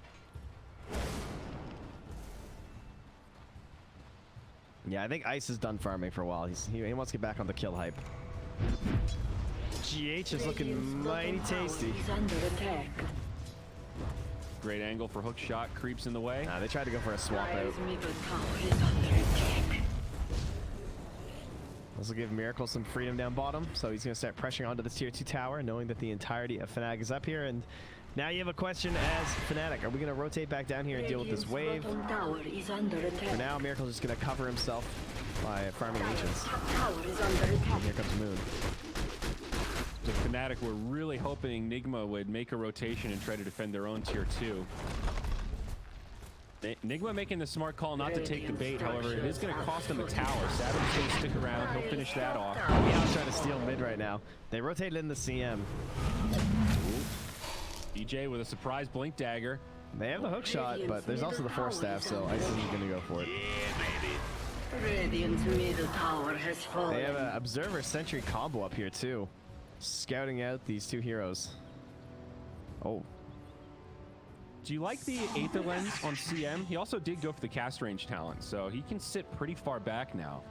Yeah, I think Ice is done farming for a while. He wants to get back on the kill hype. GH is looking mighty tasty. Great angle for hook shot. Creeps in the way. Nah, they tried to go for a swap out. This will give Miracle some freedom down bottom, so he's going to start pressuring onto this tier 2 tower, knowing that the entirety of Fnatic is up here. And now you have a question as Fnatic. Are we going to rotate back down here and deal with this wave? For now, Miracle's just going to cover himself by farming Ancients. And here comes Moon. So Fnatic were really hoping Nigma would make a rotation and try to defend their own tier 2. Nigma making the smart call not to take the bait. However, it is going to cost him a tower. Savage is going to stick around. He'll finish that off. Meow's trying to steal mid right now. They rotated in the CM. DJ with a surprise blink dagger. They have the hook shot, but there's also the Force Staff, so Ice isn't going to go for it. Radiant's middle tower has fallen. They have an Observer Sentry combo up here, too. Scouting out these two heroes. Oh. Do you like the Aether Lens on CM? He also did go for the cast range talent, so he can sit pretty far back now.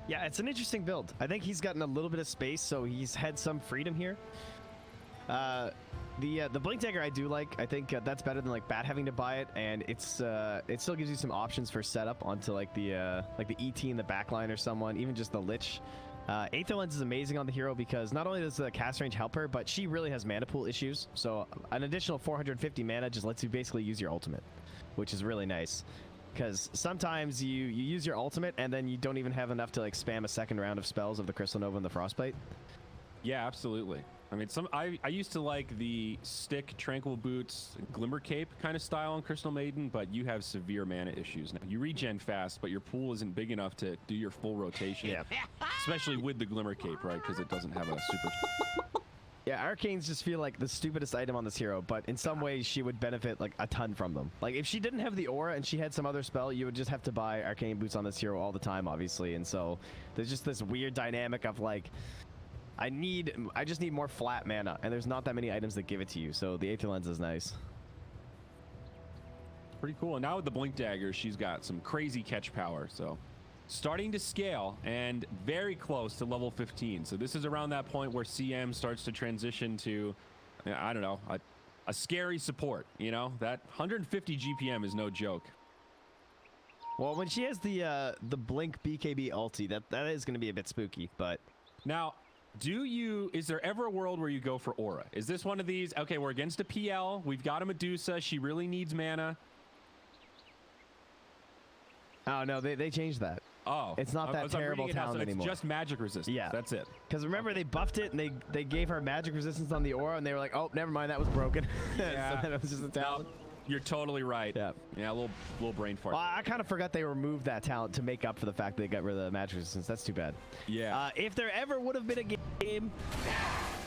Yeah, it's an interesting build. I think he's gotten a little bit of space, so he's had some freedom here. The Blink Dagger I do like. I think that's better than like Bat having to buy it, and it's it still gives you some options for setup onto like the ET in the backline or someone, even just the Lich. Aether Lens is amazing on the hero because not only does the cast range help her, but she really has mana pool issues. So an additional 450 mana just lets you basically use your ultimate, which is really nice. Because sometimes you use your ultimate and then you don't even have enough to like spam a second round of spells of the Crystal Nova and the Frostbite. Yeah, absolutely. I mean, I used to like the stick, Tranquil Boots, Glimmer Cape kind of style on Crystal Maiden, but you have severe mana issues. Now, you regen fast, but your pool isn't big enough to do your full rotation. Yeah. Especially with the Glimmer Cape, right? Because it doesn't have a super... Yeah, Arcanes just feel like the stupidest item on this hero, but in some ways she would benefit like a ton from them. Like if she didn't have the aura and she had some other spell, you would just have to buy Arcane Boots on this hero all the time, obviously. And so there's just this weird dynamic of like, I just need more flat mana, and there's not that many items that give it to you. So the Aether Lens is nice. Pretty cool. And now with the Blink Dagger, she's got some crazy catch power. So starting to scale and very close to level 15. So this is around that point where CM starts to transition to, I don't know, a scary support. You know, that 150 GPM is no joke. Well, when she has the Blink BKB ulti, that is going to be a bit spooky, but... Now, is there ever a world where you go for aura? Is this one of these, okay, we're against a PL, we've got a Medusa, she really needs mana. Oh, no, they changed that. Oh. It's not that terrible talent anymore. It's just magic resistance. Yeah. That's it. Because remember, they buffed it, and they gave her magic resistance on the aura, and they were like, oh, never mind, that was broken. Yeah. So then it was just a talent. No, you're totally right. Yeah. Yeah, a little brain fart. Well, I kind of forgot they removed that talent to make up for the fact they got rid of the magic resistance. That's too bad. Yeah. If there ever would have been a game,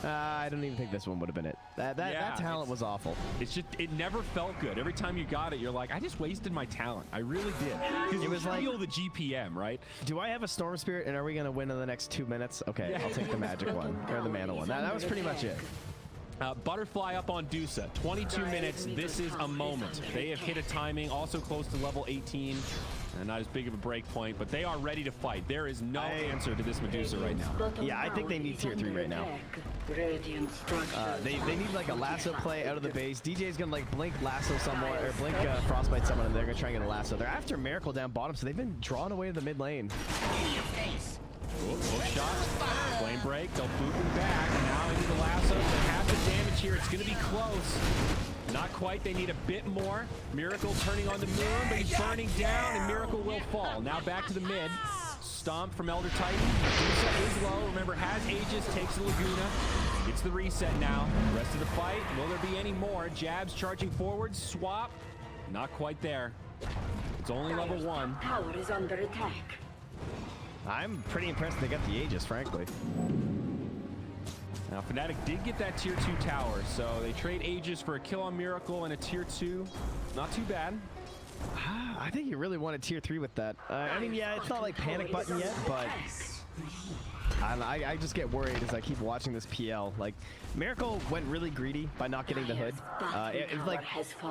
I don't even think this one would have been it. That talent was awful. It's just, it never felt good. Every time you got it, you're like, I just wasted my talent. I really did. Because it was like, feel the GPM, right? Do I have a Storm Spirit, and are we going to win in the next 2 minutes? Okay, Yeah. I'll take the magic one, or the mana one. That was pretty much it. Butterfly up on Dusa. 22 minutes. This is a moment. They have hit a timing, also close to level 18. And not as big of a break point, but they are ready to fight. There is no answer to this Medusa right now. Yeah, I think they need tier 3 right now. They need like a lasso play out of the base. DJ's gonna like blink lasso someone, or blink frostbite someone, and they're gonna try and get a lasso. They're after Miracle down bottom, so they've been drawn away to the mid lane. Hook shot, flame break, they'll boot them back. Now into the lasso, they have the damage here. It's gonna be close. Not quite, they need a bit more. Miracle turning on the moon, but he's burning down, and Miracle will fall. Now back to the mid. Stomp from Elder Titan. Medusa is low, remember, has Aegis, takes the Laguna. It's the reset now. Rest of the fight, will there be any more? Jabs charging forward, swap. Not quite there. It's only level 1. Tower is under attack. I'm pretty impressed they got the Aegis, frankly. Now, Fnatic did get that tier 2 tower, so they trade Aegis for a kill on Miracle and a tier 2. Not too bad. I think you really want a tier 3 with that. I mean, yeah, it's not like panic button yet, but I just get worried as I keep watching this PL. Like, Miracle went really greedy by not getting the hood. It's like,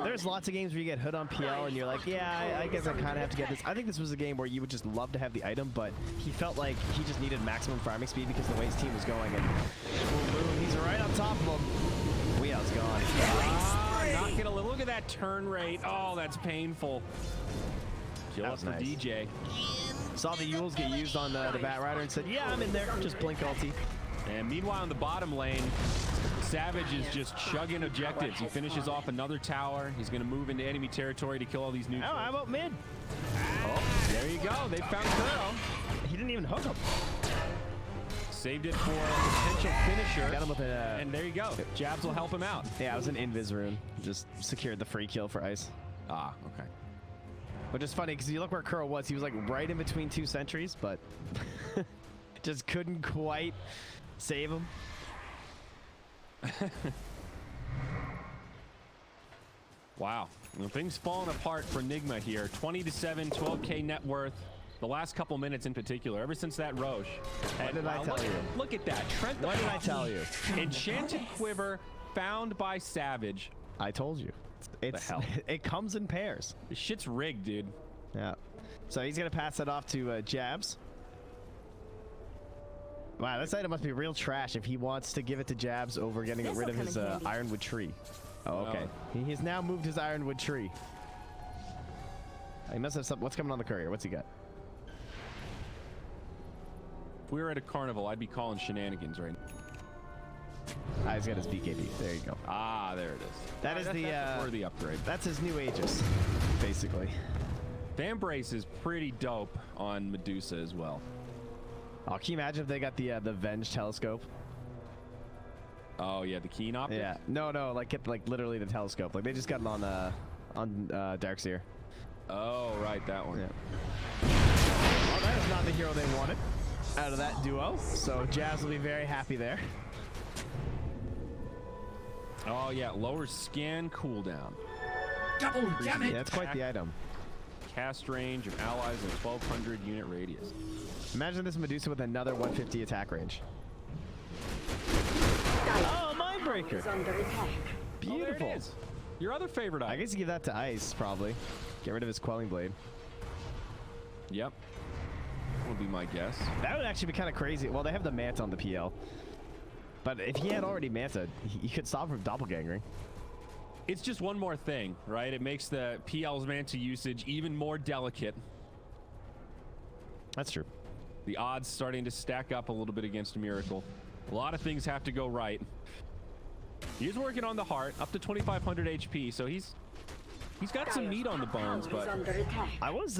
there's lots of games where you get hood on PL and you're like, yeah, I guess I kind of have to get this. I think this was a game where you would just love to have the item, but he felt like he just needed maximum farming speed because the way his team was going. And boom, he's right on top of him. Weo's gone. Not gonna look at that turn rate. Oh, that's painful. Kill us for nice. DJ. Saw the Yules get used on the Bat Rider and said, yeah, I'm in there. Just blink ulti. And meanwhile, in the bottom lane, Savage is just chugging objectives. He finishes off another tower. He's going to move into enemy territory to kill all these neutrals. Oh, how about mid? Oh, there you go. They found Kuro. He didn't even hook him. Saved it for a potential finisher. Got him with a... And there you go. Jabs will help him out. Yeah, it was an invis rune. Just secured the free kill for Ice. Ah, okay. Which is funny because you look where Kuro was. He was like right in between 2 sentries, but just couldn't quite save him. Wow. Well, things falling apart for Nigma here. 20-7, 12K net worth. The last couple minutes in particular, ever since that Roche. What did I tell you? Look at that. Trent the What did I tell you? Enchanted Quiver found by Savage. I told you. It's hell? It comes in pairs. This shit's rigged, dude. Yeah. So he's going to pass that off to Jabs. Wow, this item must be real trash if he wants to give it to Jabs over getting rid of his Ironwood tree. Oh, okay. He has now moved his Ironwood tree. He must have something. What's coming on the courier? What's he got? If we were at a carnival, I'd be calling shenanigans right now. Ah, he's got his BKB. There you go. Ah, there it is. That is that's a worthy upgrade. That's his new Aegis, basically. Vambrace is pretty dope on Medusa as well. Oh, can you imagine if they got the Venge telescope? Oh yeah, the keen optics. Yeah. No, like get like literally the telescope. Like they just got it on Darkseer. Oh right, that one. Yeah. Well, that is not the hero they wanted out of that duo. So Jazz will be very happy there. Oh yeah, lower scan cooldown. Double damage. Yeah, that's quite the item. Cast range of allies in a 1200 unit radius. Imagine this Medusa with another 150 attack range. Oh, Mindbreaker! Is under attack. Beautiful. Oh, there it is. Your other favorite item. I guess you give that to Ice, probably. Get rid of his Quelling Blade. Yep. That would be my guess. That would actually be kind of crazy. Well, they have the Manta on the PL. But if he had already Manta, he could stop from doppelgangering. It's just one more thing, right? It makes the PL's Manta usage even more delicate. That's true. The odds starting to stack up a little bit against Miracle. A lot of things have to go right. He's working on the heart, up to 2,500 HP, so he's got some meat on the bones, but I was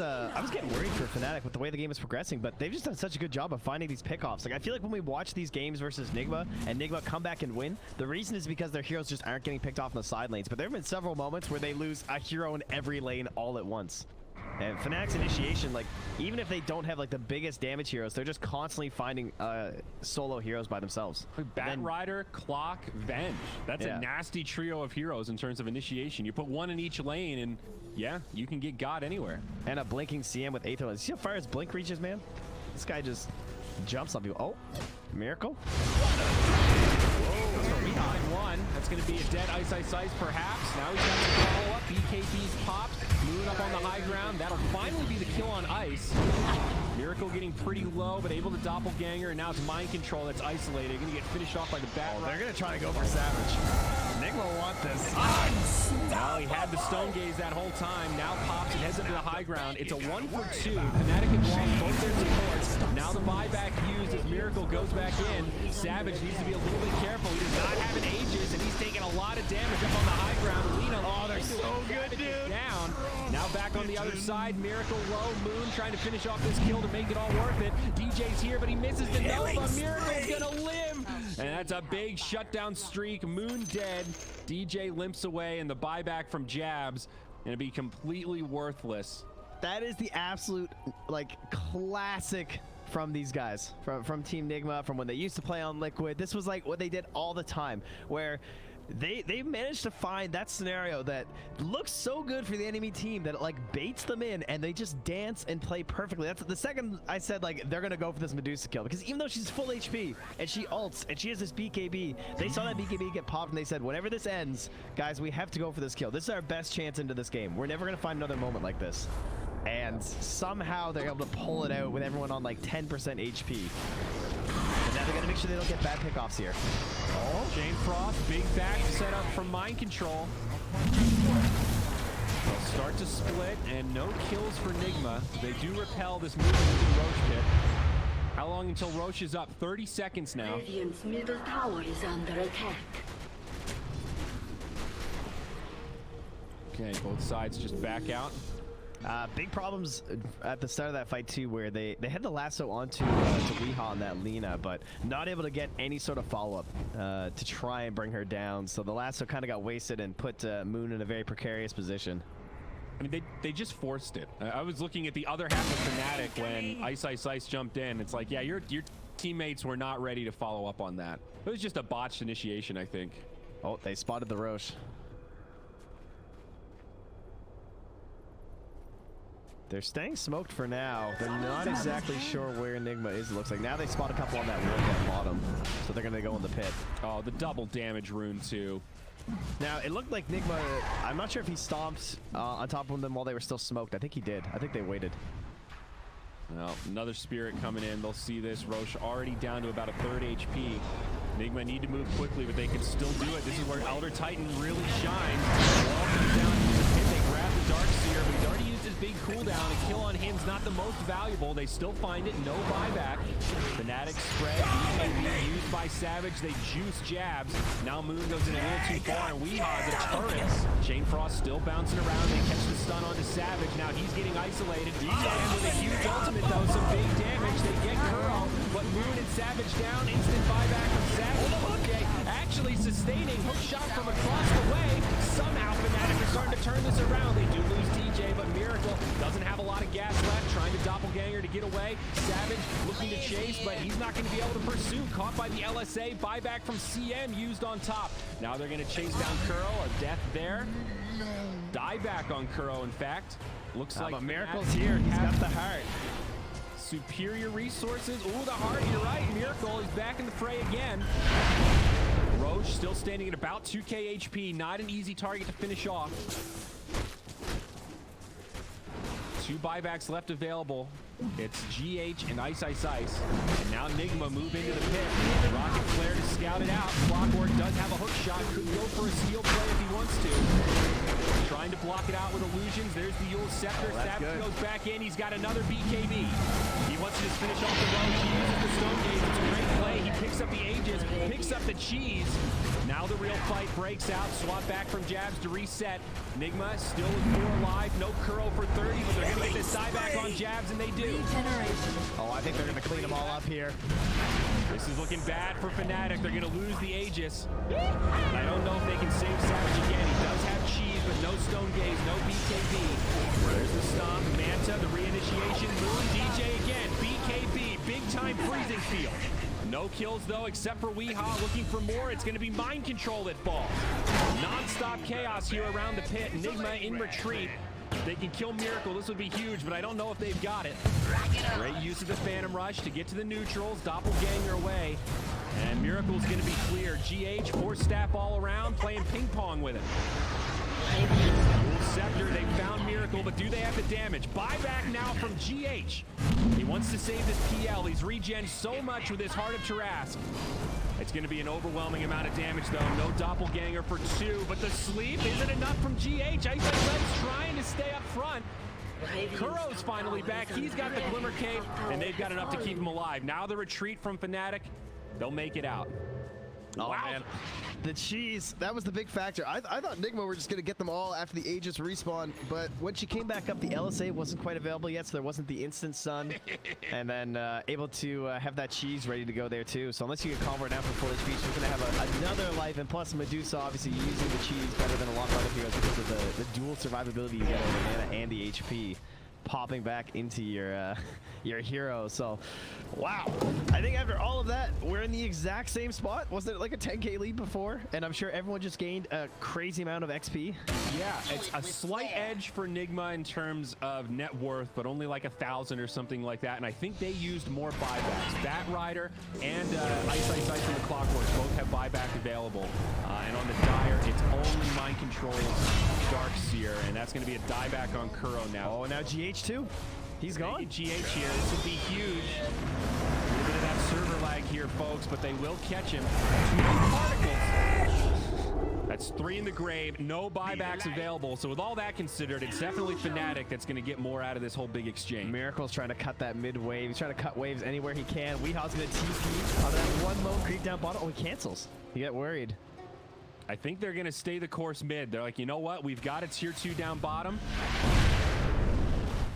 getting worried for Fnatic with the way the game is progressing, but they've just done such a good job of finding these pickoffs. Like I feel like when we watch these games versus Nigma and Nigma come back and win, the reason is because their heroes just aren't getting picked off in the side lanes. But there have been several moments where they lose a hero in every lane all at once. And Fnatic's initiation, like, even if they don't have like the biggest damage heroes, they're just constantly finding solo heroes by themselves. Bat Rider, Clock, Venge. That's a nasty trio of heroes in terms of initiation. You put one in each lane and yeah, you can get God anywhere. And a blinking CM with Aether. See how far his blink reaches, man? This guy just jumps on people. Oh, Miracle. One. That's going to be a dead Ice perhaps. Now he's got to follow up. BKB's popped. Moving up on the high ground. That'll finally be the kill on Ice. Miracle getting pretty low, but able to doppelganger, and now it's mind control that's isolated. Going to get finished off by the Bat. They're going to try to go for Savage. Nigma will want this. Now he had the Stone Gaze that whole time. Now pops and heads up to the high ground. It's a 1-for-2. Fnatic have lost both their supports. Now the buyback used as Miracle goes back in. Savage needs to be a little bit careful. He does not have an Aegis, and he's taking a lot of damage up on the high ground. Lena, oh, they're so good, dude. Down. Now back on the other side. Miracle low. Moon trying to finish off this kill to make it all worth it. DJ's here, but he misses the Nova. Miracle's gonna live. And that's a big shutdown streak. Moon dead. DJ limps away, and the buyback from Jabs gonna be completely worthless. That is the absolute, like, classic from these guys, from Team Nigma, from when they used to play on Liquid. This was like what they did all the time, where they managed to find that scenario that looks so good for the enemy team that it like baits them in, and they just dance and play perfectly. That's the second I said like they're gonna go for this Medusa kill, because even though she's full HP and she ults and she has this BKB, they saw that BKB get popped and they said, whenever this ends, guys, we have to go for this kill. This is our best chance into this game. We're never gonna find another moment like this. And somehow they're able to pull it out with everyone on like 10% HP. And now they gotta make sure they don't get bad pickoffs here. Oh, Jane Frost, big back set up from mind control. They'll start to split, and no kills for Nigma. They do repel this movement into the Roche pit. How long until Roche is up? 30 seconds now. Radiant's middle tower is under attack. Okay, both sides just back out. Big problems at the start of that fight too, where they had the lasso onto Weehaw on that Lena, but not able to get any sort of follow-up to try and bring her down. So the lasso kind of got wasted and put Moon in a very precarious position. I mean, they just forced it. I was looking at the other half of Fnatic when Ice jumped in. It's like, yeah, your teammates were not ready to follow up on that. It was just a botched initiation, I think. Oh, they spotted the Roche. They're staying smoked for now. They're not exactly sure where Nigma is, it looks like. Now they spot a couple on that rune at bottom, so they're going to go in the pit. Oh, the double damage rune, too. Now, it looked like Nigma, I'm not sure if he stomped on top of them while they were still smoked. I think he did. I think they waited. Well, another Spirit coming in. They'll see this. Roche already down to about a third HP. Nigma need to move quickly, but they can still do it. This is where Elder Titan really shines. Wall comes down to the pit. They grab the Darkseer, but he's already used his big cooldown. A kill on him's not the most valuable. They still find it. No buyback. Fnatic spread. BKB used by Savage. They juice jabs. Now Moon goes in a little too far, and Weeha's a turret. Chain Frost still bouncing around. They catch the stun onto Savage. Now he's getting isolated. DJM with a huge ultimate, though. Some big damage. They get Curl, but Moon and Savage down. Instant buyback from Savage. Okay, actually sustaining. Hook shot from across the way. Somehow Fnatic are starting to turn this around. They do lose DJ, but Miracle doesn't have a lot of gas left. Trying to doppelganger to get away. Savage looking to chase, but he's not going to be able to pursue. Caught by the LSA. Buyback from CM used on top. Now they're going to chase down Curl. A death there. Dieback on Curl, in fact. Looks like but Miracle's here. He's got the heart. Superior resources. Ooh, the heart. You're right. Miracle is back in the fray again. Roche still standing at about 2k HP. Not an easy target to finish off. 2 buybacks left available. It's GH and Ice. And now Nigma move into the pit. Rocket Flare to scout it out. Clockwork does have a hook shot. Could go for a steal play if he wants to. Trying to block it out with illusions. There's the Yule Scepter. Savage goes back in. He's got another BKB. He wants to just finish off the road. He uses the Stone Gaze. It's a great play. He picks up the Aegis, picks up the cheese. Now the real fight breaks out. Swap back from jabs to reset. Nigma still with 4 alive. No Curl for 30, but they're going to get this dieback on jabs, and they do. Oh, I think they're going to clean them all up here. This is looking bad for Fnatic. They're going to lose the Aegis. And I don't know if they can save Savage again. He does have cheese, but no Stone Gaze, no BKB. There's the stomp, Manta, the reinitiation, Moon, DJ again, BKB, big time freezing field. No kills though, except for Weehaw looking for more. It's going to be mind control that falls. Non-stop chaos here around the pit. Nigma in retreat. They can kill Miracle. This would be huge, but I don't know if they've got it. Great use of the Phantom Rush to get to the neutrals. Doppelganger away. And Miracle's going to be clear. GH, 4 staff all around, playing ping pong with it. Scepter, they found Miracle, but do they have the damage? Buyback now from GH. He wants to save this PL. He's regen so much with his Heart of Tarrasque. It's going to be an overwhelming amount of damage, though. No doppelganger for 2, but the sleep isn't enough from GH. Ice trying to stay up front. Kuro's finally back. He's got the Glimmer Cape, and they've got enough to keep him alive. Now the retreat from Fnatic. They'll make it out. Oh, wow. Man. The cheese, that was the big factor. I thought Nigma were just going to get them all after the Aegis respawn, but when she came back up, the LSA wasn't quite available yet, so there wasn't the instant stun, and then able to have that cheese ready to go there too. So unless you get Convert down for full HP, she's going to have another life, and plus Medusa obviously using the cheese better than a lot of other heroes because of the dual survivability you get on the mana and the HP popping back into your hero. So wow, I think after all of that we're in the exact same spot. Wasn't it like a 10k lead before? And I'm sure everyone just gained a crazy amount of XP. Yeah, it's a slight edge for Nigma in terms of net worth, but only like 1,000 or something like that. And I think they used more buybacks. Bat Rider and Ice and the Clockworks both have buyback available. And on the Dire, it's only Mind Control Darkseer, and that's going to be a dieback on Kuro now. Oh, now GH too. He's gone. GH here. This would be huge. A little bit of that server lag here, folks, but they will catch him. 2 particles. That's 3 in the grave. No buybacks available. So with all that considered, it's definitely Fnatic that's going to get more out of this whole big exchange. Miracle's trying to cut that mid wave. He's trying to cut waves anywhere he can. Weehaw's going to TP on that one lone creep down bottom. Oh, he cancels. You get worried. I think they're going to stay the course mid. They're like, you know what? We've got a tier 2 down bottom.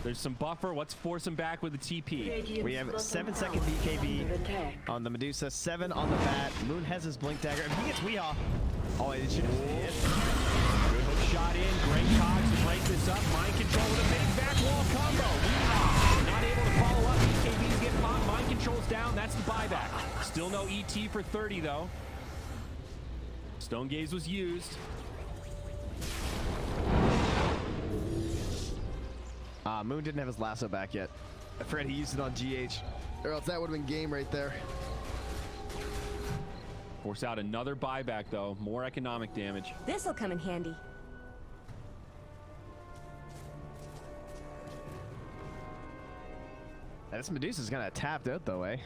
There's some buffer. Let's force him back with the TP. We have 7-second BKB on the Medusa, 7 on the Bat. Moon has his Blink Dagger. If he gets Weehaw. Oh, it should have hit. Good hook shot in. Great cogs to break this up. Mind control with a big back wall combo. Weehaw not able to follow up. BKBs get popped. Mind control's down. That's the buyback. Still no ET for 30, though. Stone Gaze was used. Moon didn't have his lasso back yet. I forgot he used it on GH, or else that would have been game right there. Force out another buyback, though. More economic damage. This'll come in handy. This Medusa's kind of tapped out though, eh?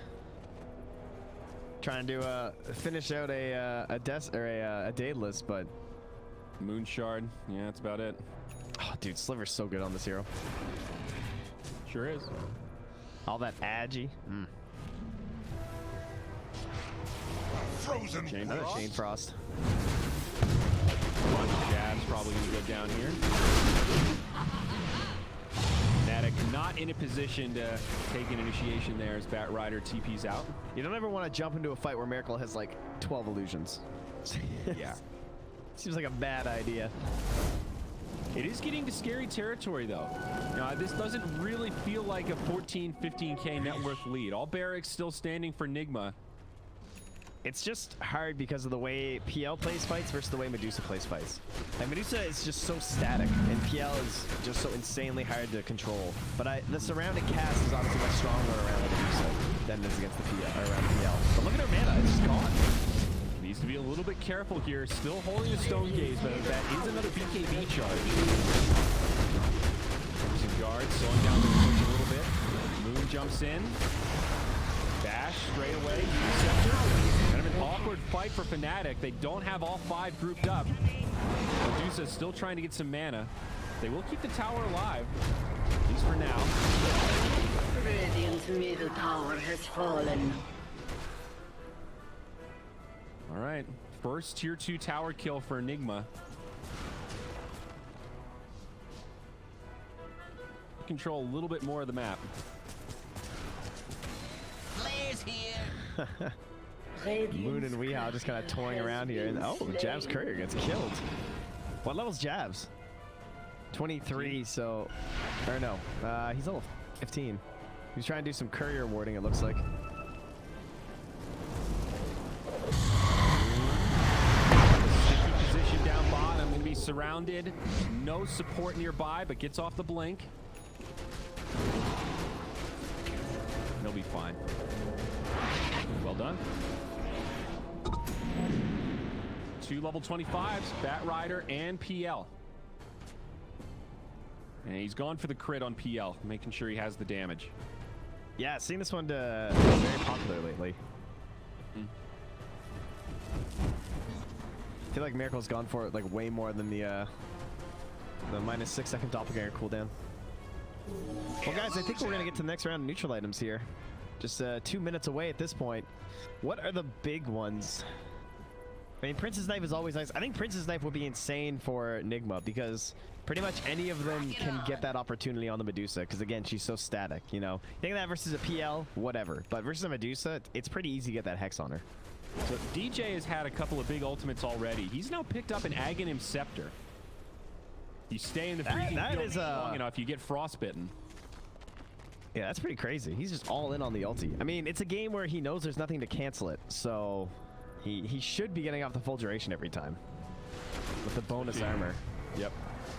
Trying to finish out a Daedalus, but Moon Shard. Yeah, that's about it. oh, dude, Sliver's so good on this hero. Sure is. All that agi. Frozen Another Chain Frost. Bunch of jabs probably gonna go down here. Fnatic not in a position to take an initiation there as Bat Rider TP's out. You don't ever want to jump into a fight where Miracle has like 12 illusions. Yeah. Seems like a bad idea. It is getting to scary territory though. This doesn't really feel like a 14, 15k net worth lead. All barracks still standing for Nigma. It's just hard because of the way PL plays fights versus the way Medusa plays fights. And Medusa is just so static, and PL is just so insanely hard to control. But the surrounding cast is obviously much stronger around Medusa than it is against the PL, around PL. But look at her mana, it's just gone. Needs to be a little bit careful here. Still holding a Stone Gaze, but that is another BKB charge. Using guard, slowing down the push a little bit. Moon jumps in. Dash straight away. Scepter. Kind of an awkward fight for Fnatic. They don't have all 5 grouped up. Medusa still trying to get some mana. They will keep the tower alive, at least for now. Radiant's middle tower has fallen. All right, first tier 2 tower kill for Nigma. Control a little bit more of the map. Blaze here. Moon and Weehaw just kind of toying around here. And, oh, Jab's courier gets killed. What level's Jab's? 23, so... Or no, he's level 15. He's trying to do some courier warding, it looks like. Sticky position down bottom. Going to be surrounded. No support nearby, but gets off the blink. He'll be fine. Well done. 2 level 25s, Bat Rider and PL. And he's gone for the crit on PL, making sure he has the damage. Yeah, seeing this one very popular lately. I feel like Miracle's gone for it like way more than the -6 second doppelganger cooldown. Well, guys, I think we're gonna get to the next round of neutral items here. Just 2 minutes away at this point. What are the big ones? I mean, Prince's Knife is always nice. I think Prince's Knife would be insane for Nigma because pretty much any of them can get that opportunity on the Medusa because, again, she's so static, you know? Think of that versus a PL, whatever. But versus a Medusa, it's pretty easy to get that Hex on her. So DJ has had a couple of big ultimates already. He's now picked up an Aghanim Scepter. You stay in the freezing field long enough, you get frostbitten. Yeah, that's pretty crazy. He's just all in on the ulti. I mean, it's a game where he knows there's nothing to cancel it, so he should be getting off the full duration every time with the bonus armor. Yep.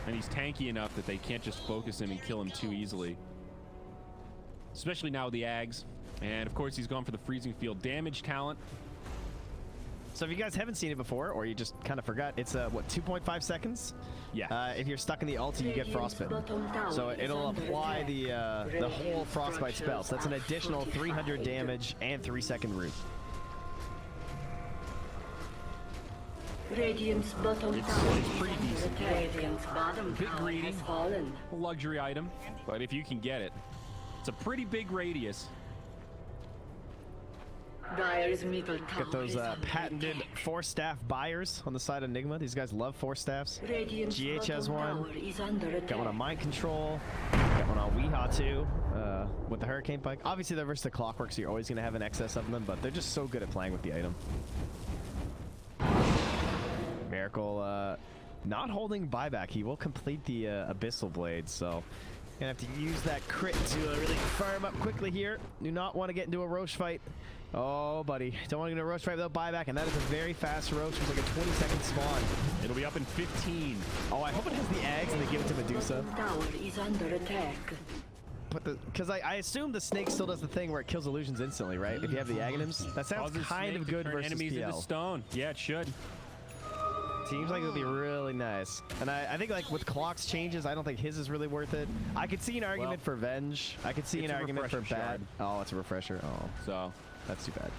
And he's tanky enough that they can't just focus him and kill him too easily. Especially now with the Ags. And of course, he's gone for the freezing field damage talent. So if you guys haven't seen it before, or you just kind of forgot, it's what, 2.5 seconds? Yeah. If you're stuck in the ulti, you get frostbitten. So it'll apply the whole frostbite spell. So that's an additional 300 damage and 3-second root. Radiant's bottom tower It's pretty decent. Radiant's bottom Bit tower greedy. has fallen. A luxury item, but if you can get it, it's a pretty big radius. Dire's middle tower Get those is under patented attack. 4-staff buyers on the side of Nigma. These guys love 4 staffs. Radiant's GH has bottom one. tower is under Got one attack. on Mind Control. Got one on Weehaw too. With the Hurricane Pike. Obviously they're versus the Clockwork, so you're always going to have an excess of them, but they're just so good at playing with the item. Miracle not holding buyback. He will complete the Abyssal Blade, so gonna have to use that crit to really fire him up quickly here. Do not want to get into a Roche fight. Oh, buddy. Don't want to get into a Roche fight without buyback, and that is a very fast Roche. It's like a 20-second spawn. It'll be up in 15. Oh, I hope it has the Ags and they give it to Medusa. Bottom tower is under attack. But because I assume the snake still does the thing where it kills illusions instantly, right? If you have the Aghanims. That sounds Causes kind Snake of to good turn versus enemies PL. into stone. Yeah, it should. Seems like it would be really nice. And I think like with clocks changes, I don't think his is really worth it. I could see an argument for Venge. I could see an argument for Bat. Oh, it's a refresher. Oh, So that's too bad.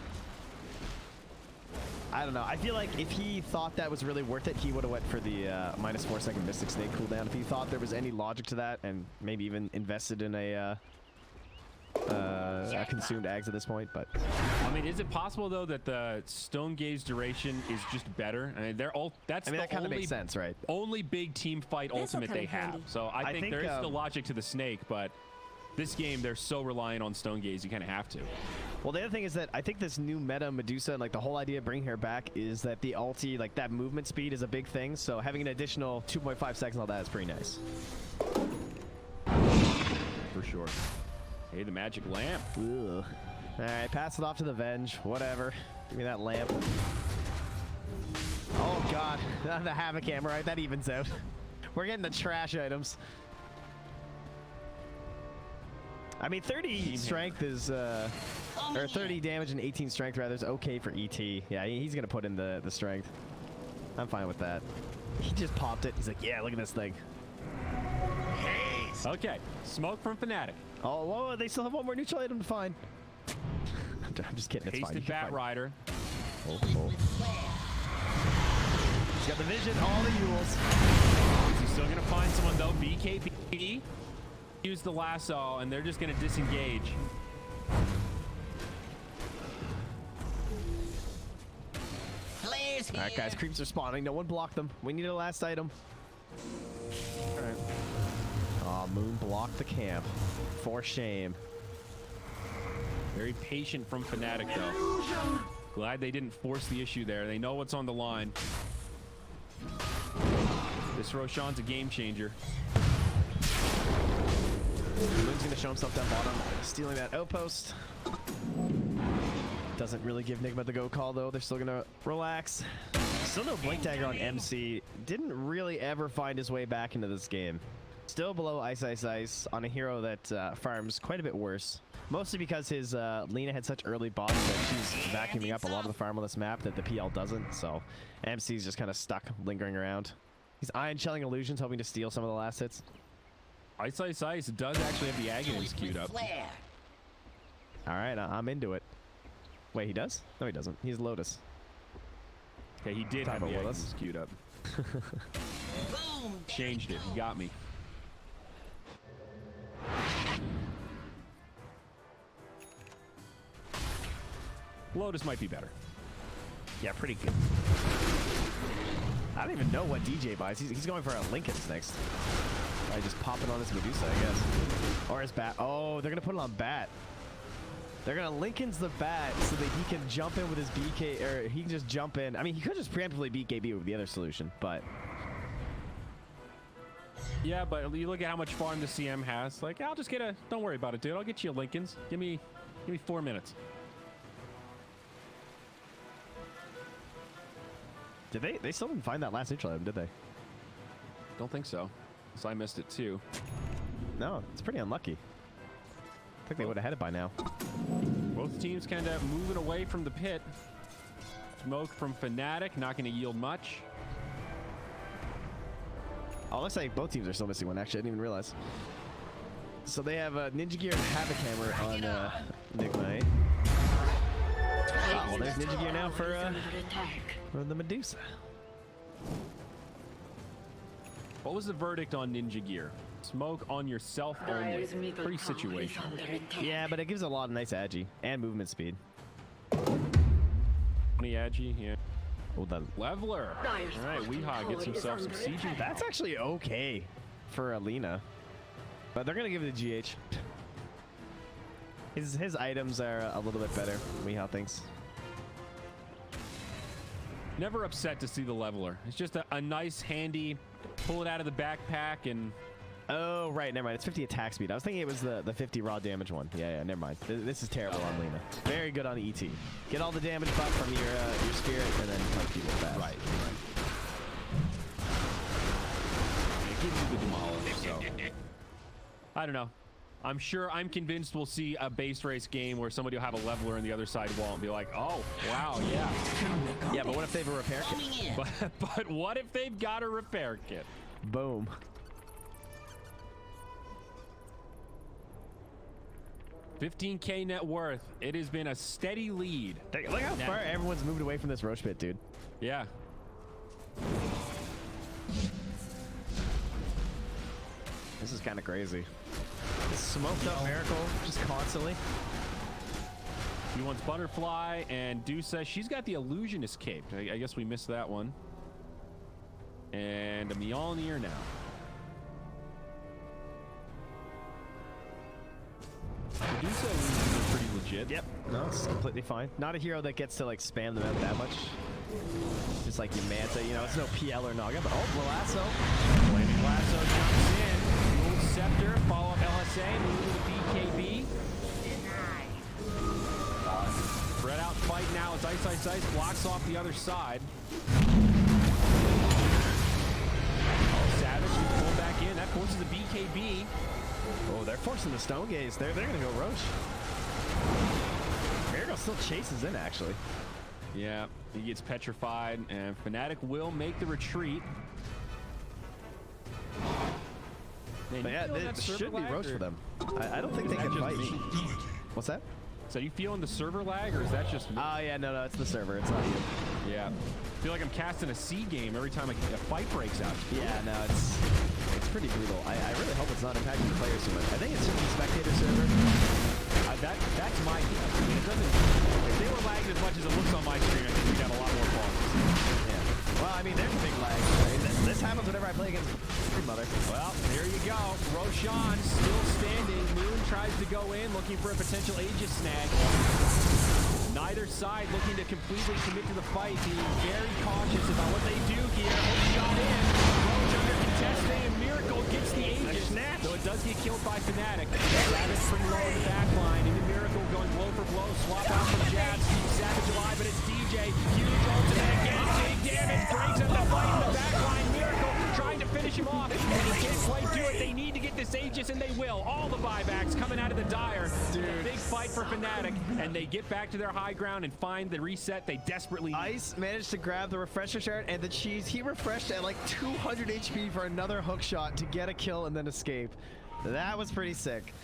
I don't know. I feel like if he thought that was really worth it, he would have went for the -4 second Mystic Snake cooldown. If he thought there was any logic to that, and maybe even invested in a consumed Ags at this point. But I mean, is it possible though that the Stone Gaze duration is just better? I mean, they're all. That's that kind of only, makes sense, right? Only big team fight ultimate they have. handy. So I think there is still logic to the Snake, but this game they're so reliant on Stone Gaze, you kind of have to. Well, the other thing is that I think this new meta Medusa and like the whole idea of bringing her back is that the ulti, like that movement speed is a big thing. So having an additional 2.5 seconds on that is pretty nice. For sure. Hey, the magic lamp. Ugh. All right, pass it off to the Venge. Whatever. Give me that lamp. Oh, God. The Havoc Hammer, right? That evens out. We're getting the trash items. I mean, 30 strength is, or 30 damage and 18 strength, rather, is okay for ET. Yeah, he's going to put in the strength. I'm fine with that. He just popped it. He's like, yeah, look at this thing. Okay, smoke from Fnatic. Oh, whoa, they still have one more neutral item to find. I'm just kidding. It's fine. Hasted Bat Rider. Oh. He's got the vision, all the Yules. Is he still going to find someone, though? BKB. Use the lasso, and they're just going to disengage. Players here. All right, guys, creeps are spawning. No one blocked them. We need a last item. All right. Oh, Moon blocked the camp. For shame. Very patient from Fnatic, though. Glad they didn't force the issue there. They know what's on the line. This Roshan's a game changer. Moon's gonna show himself down bottom, stealing that outpost. Doesn't really give Nigma the go call though. They're still gonna relax. Still no Blink Dagger on MC. Didn't really ever find his way back into this game. Still below Ice Ice Ice on a hero that farms quite a bit worse. Mostly because his Lina had such early bots that she's vacuuming up a lot of the farm on this map that the PL doesn't. So MC's just kind of stuck lingering around. He's Iron Shelling Illusions, hoping to steal some of the last hits. Ice Ice Ice does actually have the Aghanim's queued up. Flare. All right, I'm into it. Wait, he does? No, he doesn't. He's Lotus. Okay, he did have the with us. Aghanim's queued up. Boom. Changed it. He got me. Lotus might be better. Yeah, pretty good. I don't even know what DJ buys. He's going for a Lincoln's next. Probably just popping on his Medusa, I guess. Or his Bat. Oh, they're going to put it on Bat. They're going to Lincoln's the Bat so that he can jump in with his BK, or he can just jump in. I mean, he could just preemptively BKB with the other solution, but... Yeah, but you look at how much farm the CM has. Like, I'll just get a... Don't worry about it, dude. I'll get you a Lincoln's. Give me 4 minutes. Did they still didn't find that last neutral item, did they? Don't think so. So I missed it too. No, it's pretty unlucky. I think they would have had it by now. Both teams kind of moving away from the pit. Smoke from Fnatic, not going to yield much. Oh, looks like both teams are still missing one, actually. I didn't even realize. So they have Ninja Gear and Havoc Hammer on Nigma, eh? Oh, well, there's Ninja Gear now for the Medusa. What was the verdict on Ninja Gear? Smoke on yourself only. Pretty situational. Yeah, but it gives a lot of nice agi and movement speed. 20 agi, yeah. Oh, the Leveler. All right, Weehaw gets himself some sieging. That's actually okay for Alina, but they're gonna give it a GH. His items are a little bit better. Weehaw thinks. Never upset to see the Leveler. It's just a nice, handy, pull it out of the backpack and... Oh, right, never mind. It's 50 attack speed. I was thinking it was the 50 raw damage one. Yeah, never mind. This is terrible on Lina. Very good on ET. Get all the damage buff from your spirit and then punch people fast. Right. It gives you the demolish, so... I don't know. I'm convinced we'll see a base race game where somebody will have a leveler and the other side won't. Be like, oh, wow, yeah. Yeah, but what if they have a repair kit? But what if they've got a repair kit? Boom. $15K net worth. It has been a steady lead. Look how far everyone's moved away from this Roche pit, dude. Yeah. This is kind of crazy. This smoked up Miracle just constantly. He wants Butterfly, and Do says she's got the Illusionist cape. I guess we missed that one. And a Mjolnir now. Medusa Illusion is pretty legit. Yep. No, it's completely fine. Not a hero that gets to like spam them out that much. Just like your Manta, you know, it's no PL or Naga, but Lasso. Flaming Lasso jumps in. Move Scepter, follow up LSA, move to the BKB. Spread out fight now as Ice blocks off the other side. Oh, Savage can pull back in. That forces the BKB. Oh, they're forcing the Stone Gaze. They're gonna go Roche. Miracle still chases in, actually. Yeah, he gets petrified, and Fnatic will make the retreat. Man, But yeah, this should be Roche for them. I don't think they can fight. What's that? So you feeling the server lag, or is that just me? Oh, yeah, no, it's the server. It's not you. Yeah. I feel like I'm casting a C game every time a fight breaks out. Yeah, no, it's pretty brutal. I really hope it's not impacting the players too much. I think it's just the spectator server. That's my guess. I mean, it doesn't. If they were lagged as much as it looks on my screen, I think we'd have a lot more pauses. Yeah. Well, I mean, there's a big lag. I mean, this happens whenever I play against Stream Mother. Well, there you go. Roshan still standing. Moon tries to go in, looking for a potential Aegis snag. Neither side looking to completely commit to the fight, being very cautious about what they do here. Shot in. Roach under contesting, and Miracle gets the Aegis. So it does get killed by Fnatic. Savage pretty low in the back line. Into Miracle going blow for blow. Swap out from Jabs. Keeps Savage alive, but it's DJ. Huge ultimate again. Big damage. Breaks up the fight in the back line. Miracle trying to finish him off. And he can't quite do it. They need to get this Aegis, and they will. All the buybacks coming out of the Dire. Dude. A big fight for Fnatic, and they get back to their high ground and find the reset they desperately need. Ice managed to grab the refresher shard and the cheese. He refreshed at like 200 HP for another hook shot to get a kill and then escape. That was pretty sick.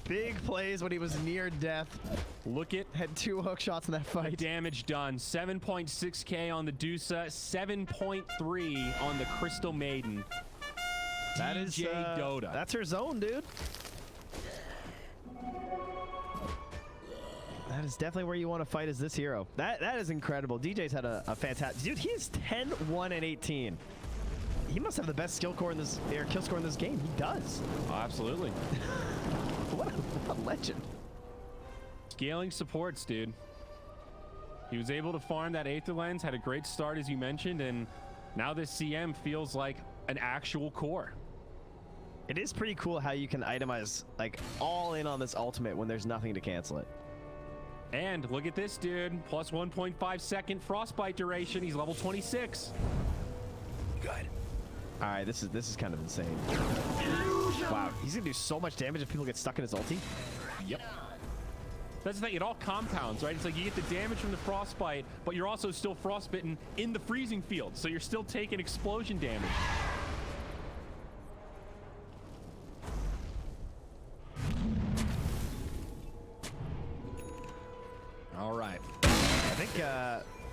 Big plays when he was near death. Look at had 2 hook shots in that fight. Damage done. 7.6k on the Dusa, 7.3 on the Crystal Maiden. That is Dota. That's her zone, dude. That is definitely where you want to fight as this hero. That is incredible. DJ's had a fantastic... Dude, he is 10, 1, and 18. He must have the best skill score in this game. He does. Oh, absolutely. What a legend. Scaling supports, dude. He was able to farm that Aether Lens, had a great start, as you mentioned, and now this CM feels like an actual core. It is pretty cool how you can itemize, like, all in on this ultimate when there's nothing to cancel it. And look at this dude, plus 1.5 second frostbite duration. He's level 26. Good. All right, this is kind of insane. Wow, he's gonna do so much damage if people get stuck in his ulti. Yep. That's the thing, it all compounds, right? It's like you get the damage from the frostbite, but you're also still frostbitten in the freezing field, so you're still taking explosion damage. All right. I think,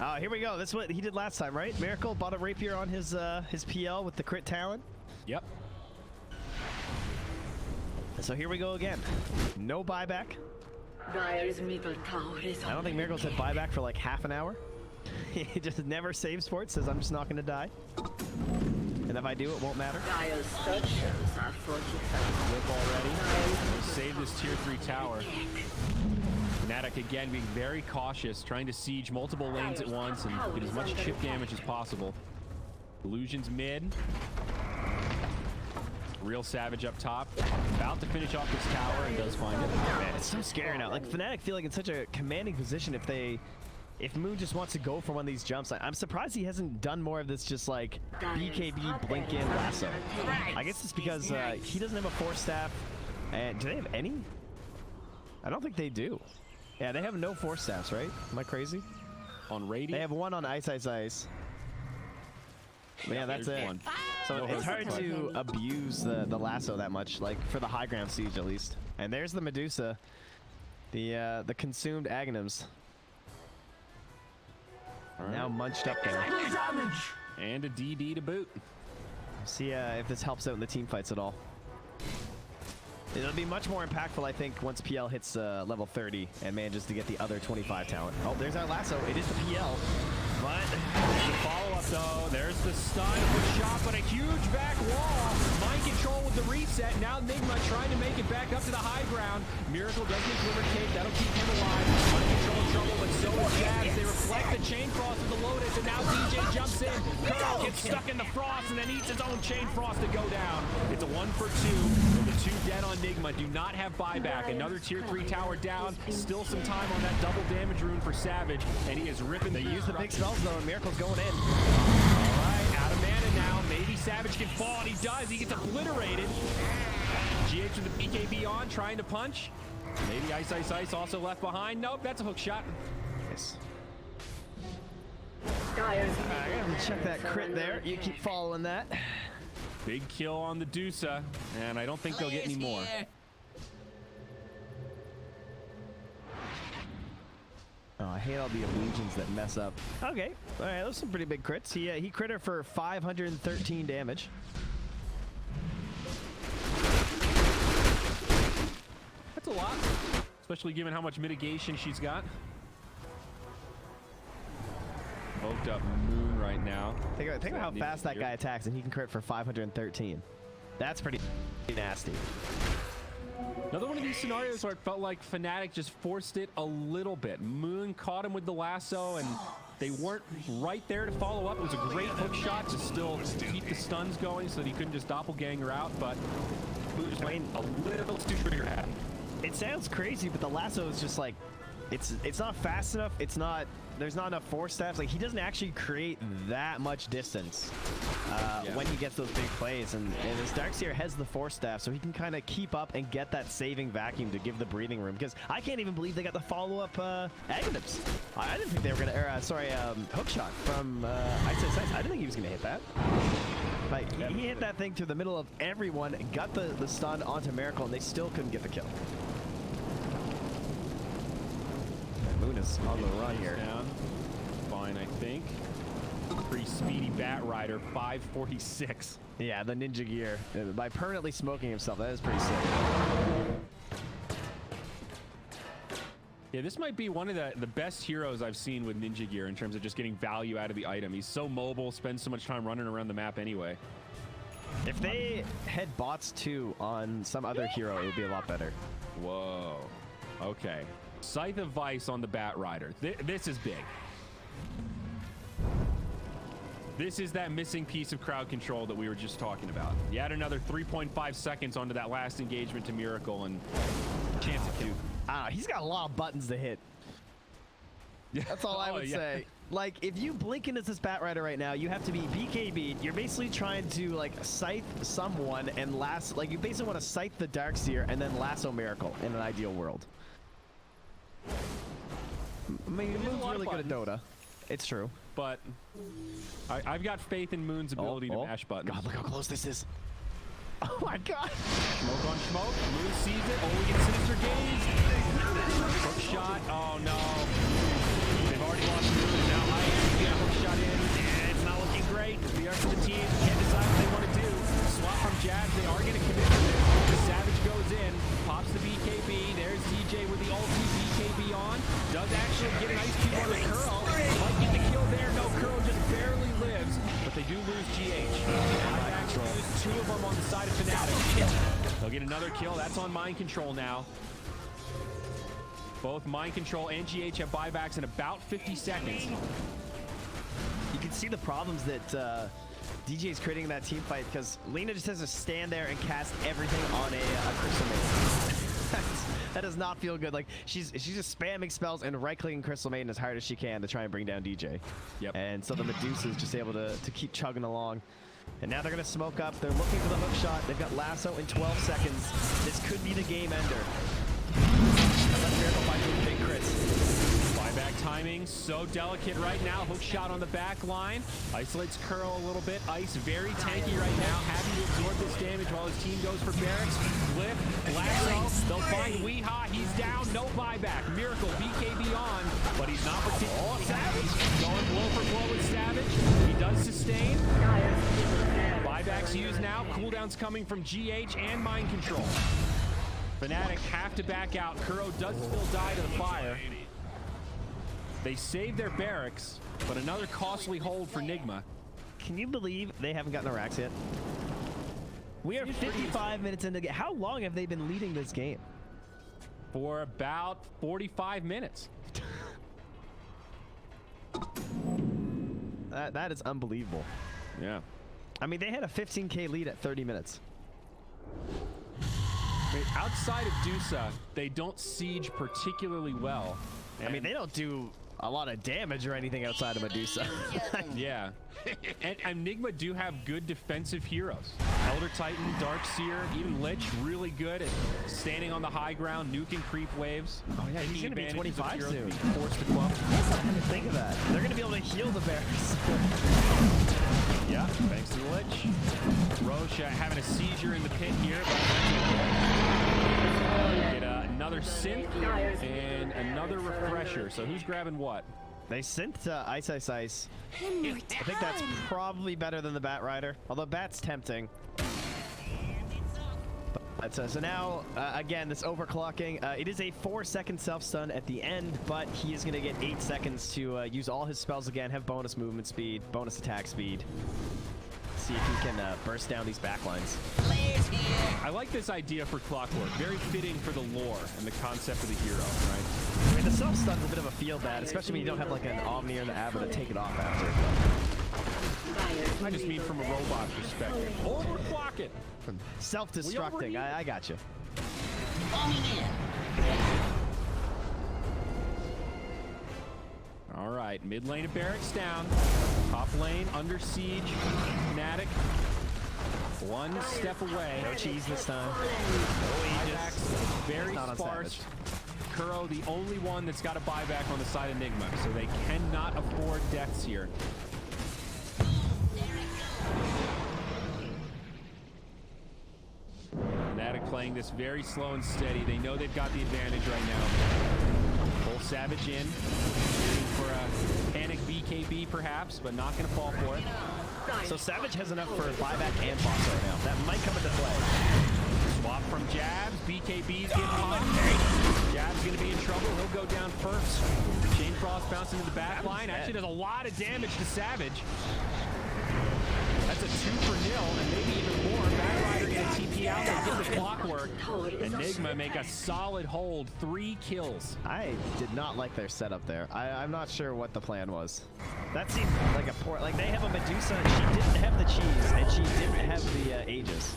oh, here we go. This is what he did last time, right? Miracle bought a rapier on his PL with the crit talent. Yep. So here we go again. No buyback. Dire's middle tower is I don't think Miracle said buyback for like half an hour. He just never saves for it, says I'm just not going to die. And if I do, it won't matter. Dire's structures are fortified. Whip already. Save this tier 3 tower. Fnatic again being very cautious, trying to siege multiple lanes at once and get as much chip damage as possible. Illusion's mid. Real Savage up top. About to finish off this tower and does find it. Man, it's so scary now. Like, Fnatic feel like in such a commanding position if Moon just wants to go for one of these jumps. I'm surprised he hasn't done more of this just like BKB blink in lasso. I guess it's because he doesn't have a force staff. And do they have any? I don't think they do. Yeah, they have no force staffs, right? Am I crazy? On Radiant? They have one on Ice Ice Ice. But yeah, that's it. One. So No it's hard to abuse the lasso that much, like for the high ground siege at least. And there's the Medusa, the consumed Aghanims. Now munched up there. And a DD to boot. See if this helps out in the team fights at all. It'll be much more impactful, I think, once PL hits level 30 and manages to get the other 25 talent. Oh, there's our lasso. It is the PL. But there's the follow-up, though. There's the stun, a shot, but a huge back wall. Mind control with the reset. Now Nigma trying to make it back up to the high ground. Miracle does make Glimmer Cake. That'll keep him alive. Mind control in trouble, but so is Jazz. They reflect the chain frost of the Lotus, and now DJ jumps in. Curl gets stuck in the frost and then eats his own chain frost to go down. It's a 1 for 2. So the 2 dead on Nigma do not have buyback. Another tier 3 tower down. Still some time on that double damage rune for Savage, and he is ripping. They use the big spells though, and Miracle's going in. All right, out of mana now. Maybe Savage can fall, and he does. He gets obliterated. GH with the BKB on, trying to punch. Maybe Ice Ice Ice also left behind. Nope, that's a hook shot. Nice. I gotta check that crit there. You keep following that. Big kill on the Dusa, and I don't think they'll get any more. Oh, I hate all the illusions that mess up. Okay, all right, those are some pretty big crits. He crit her for 513 damage. That's a lot, especially given how much mitigation she's got. Poked up Moon right now. Think about how fast that guy attacks, and he can crit for 513. That's pretty nasty. Another one of these scenarios where it felt like Fnatic just forced it a little bit. Moon caught him with the lasso, and they weren't right there to follow up. It was a great hook shot to still keep the stuns going so that he couldn't just doppelganger out, but Moon just went a little too trigger happy. It sounds crazy, but the lasso is just like, it's not fast enough. There's not enough force staffs. Like, he doesn't actually create that much distance when he gets those big plays. And his Darkseer has the force staff, so he can kind of keep up and get that saving vacuum to give the breathing room. Because I can't even believe they got the follow-up Aghanims. I didn't think they were going to, hook shot from Ice Ice Ice. I didn't think he was going to hit that. Like, he hit that thing to the middle of everyone, got the stun onto Miracle, and they still couldn't get the kill. Moon is on the run here. Down. Fine, I think. Pretty speedy Bat Rider, 546. Yeah, the ninja gear. By permanently smoking himself, that is pretty sick. Yeah, this might be one of the best heroes I've seen with ninja gear in terms of just getting value out of the item. He's so mobile, spends so much time running around the map anyway. If they had bots too on some other hero, it would be a lot better. Whoa. Okay. Scythe of Vice on the Bat Rider. This is big. This is that missing piece of crowd control that we were just talking about. You add another 3.5 seconds onto that last engagement to Miracle and chance to kill. He's got a lot of buttons to hit. That's all I would say. Like, if you blink into this Bat Rider right now, you have to be BKB. You're basically trying to, like, scythe someone and like, you basically want to scythe the Darkseer and then lasso Miracle in an ideal world. I mean, Moon's really good at Dota. It's true. But I've got faith in Moon's ability to mash buttons. God, look how close this is. Oh my God. Smoke on smoke. Moon sees it. Oh, we get Sinister Gaze. Hook shot. Oh, no. They've already lost Moon. Now Ice. Yeah, hook shot in. And it's not looking great. The rest of the team can't decide what they want to do. Swap from Jazz. They are going to commit to this. The Savage goes in. Pops the BKB. There's DJ with the ulti BKB on. Does actually get an ice cube on the Curl. Might get the kill there. No, Curl just barely lives. But they do lose GH. I've actually used 2 of them on the side of Fnatic. They'll get another kill. That's on Mind Control now. Both Mind Control and GH have buybacks in about 50 seconds. You can see the problems that DJ is creating in that team fight because Lina just has to stand there and cast everything on a Crystal Maiden. That does not feel good. Like, she's just spamming spells and right-clicking Crystal Maiden as hard as she can to try and bring down DJ. Yep. And so the Medusa is just able to keep chugging along. And now they're going to smoke up. They're looking for the hook shot. They've got Lasso in 12 seconds. This could be the game ender. Unless Miracle finds those big crits. Buyback timing, so delicate right now. Hook shot on the back line. Isolates Curl a little bit. Ice very tanky right now. Having to absorb this damage while his team goes for barracks. Flip, Lasso. They'll find Weehaw. He's down. No buyback. Miracle, BKB on, but he's not particularly. Oh, Savage going blow for blow with Savage. He does sustain. Buybacks used now. Cooldowns coming from GH and Mind Control. Fnatic have to back out. Kuro does still die to the fire. They save their barracks, but another costly hold for Nigma. Can you believe they haven't gotten a Rax yet? We are 55 minutes into the game. How long have they been leading this game? For about 45 minutes. That is unbelievable. Yeah. I mean, they had a 15K lead at 30 minutes. Outside of Dusa, they don't siege particularly well. I mean, they don't do a lot of damage or anything outside of Medusa. Yeah. And Nigma do have good defensive heroes. Elder Titan, Darkseer, even Lich, really good at standing on the high ground, nuking creep waves. Oh yeah, he's going to be 25 soon. Forced to clump. I didn't think of that. They're going to be able to heal the bears. Yeah, thanks to the Lich. Roche having a seizure in the pit here. Get another synth and another refresher. So who's grabbing what? They synth Ice Ice Ice. I think that's probably better than the Bat Rider, although Bat's tempting. But, so now, again, this overclocking. It is a 4-second self-stun at the end, but he is going to get 8 seconds to use all his spells again, have bonus movement speed, bonus attack speed. See if he can burst down these backlines. I like this idea for Clockwork. Very fitting for the lore and the concept of the hero, right? I mean, the self-stun's a bit of a feel bad, especially when you don't have like an Omni or the Abba to take it off after. I just mean from a robot perspective. Overclock it! Self-destructing. I got you. All right, mid lane of Barracks down. Top lane under siege. Fnatic. One step away. No cheese this time. Buybacks very Not on sparse. Savage. Kuro, the only one that's got a buyback on the side of Nigma, so they cannot afford deaths here. Fnatic playing this very slow and steady. They know they've got the advantage right now. Full Savage in. Waiting for a panic BKB perhaps, but not going to fall for it. So Savage has enough for buyback and boss right now. That might come into play. Swap from Jabs. BKB's getting hot. Jabs going to be in trouble. He'll go down first. Chain Frost bouncing to the back line. Actually does a lot of damage to Savage. That's a 2-for-0 and maybe even more. Bat Rider gonna TP out and get the Clockwork. Enigma make a solid hold. 3 kills. I did not like their setup there. I'm not sure what the plan was. That seemed like a poor... Like, they have a Medusa, and she didn't have the cheese, and she didn't have the Aegis.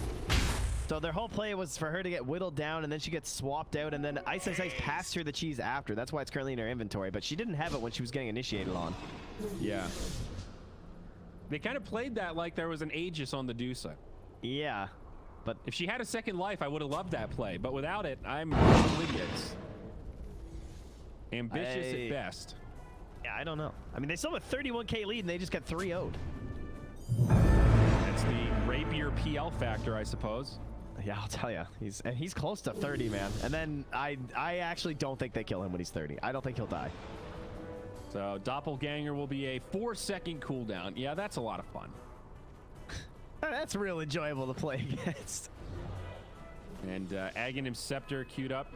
So their whole play was for her to get whittled down, and then she gets swapped out, and then Ice Ice Ice passed her the cheese after. That's why it's currently in her inventory, but she didn't have it when she was getting initiated on. Yeah. They kind of played that like there was an Aegis on the Dusa. Yeah, but if she had a second life, I would have loved that play. But without it, I'm with you. It's ambitious at best. Yeah, I don't know. I mean, they still have a 31K lead, and they just got 3-0'd. That's the Rapier PL factor, I suppose. Yeah, I'll tell you. He's close to 30, man. And then I actually don't think they kill him when he's 30. I don't think he'll die. So Doppelganger will be a 4-second cooldown. Yeah, that's a lot of fun. That's real enjoyable to play against. And Aghanim's Scepter queued up.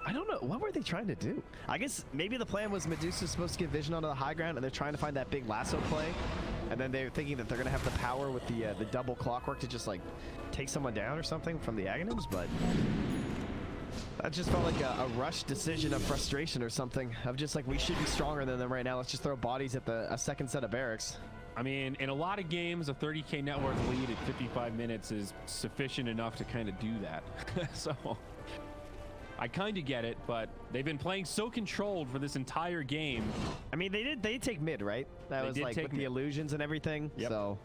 I don't know. What were they trying to do? I guess maybe the plan was Medusa's supposed to get vision onto the high ground, and they're trying to find that big lasso play. And then they're thinking that they're going to have the power with the double Clockwork to just, like, take someone down or something from the Aghanims, but... That just felt like a rushed decision of frustration or something. Of just like, we should be stronger than them right now. Let's just throw bodies at a second set of barracks. I mean, in a lot of games, a 30K net worth lead at 55 minutes is sufficient enough to kind of do that. So, I kind of get it, but they've been playing so controlled for this entire game. I mean, they did take mid, right? That was like with the illusions and everything. Yep. So.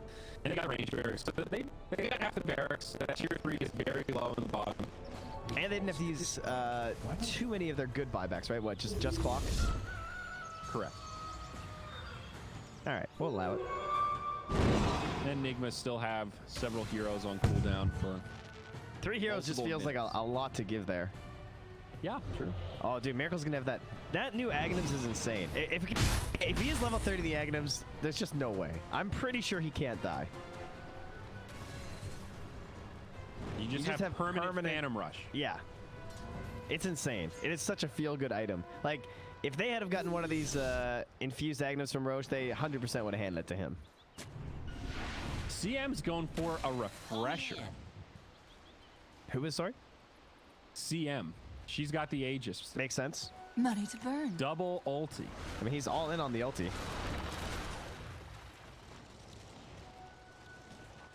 And they got range barracks. So they got half the barracks. That tier 3 is very low on the bottom. And they didn't have to use too many of their good buybacks, right? What, just clock? Correct. All right, we'll allow it. And Nigma still have several heroes on cooldown for 3 heroes just feels like a lot to give there. Yeah, true. Oh, dude, Miracle's gonna have that. That new Aghanims is insane. If he is level 30 the Aghanims, there's just no way. I'm pretty sure he can't die. You just have permanent Phantom Rush. Yeah. It's insane. It is such a feel-good item. Like, if they had have gotten one of these infused Aghanims from Roche, they 100% would have handed it to him. CM's going for a refresher. Who is, sorry? CM. She's got the Aegis. Makes sense. Money to burn. Double ulti. I mean, he's all in on the ulti.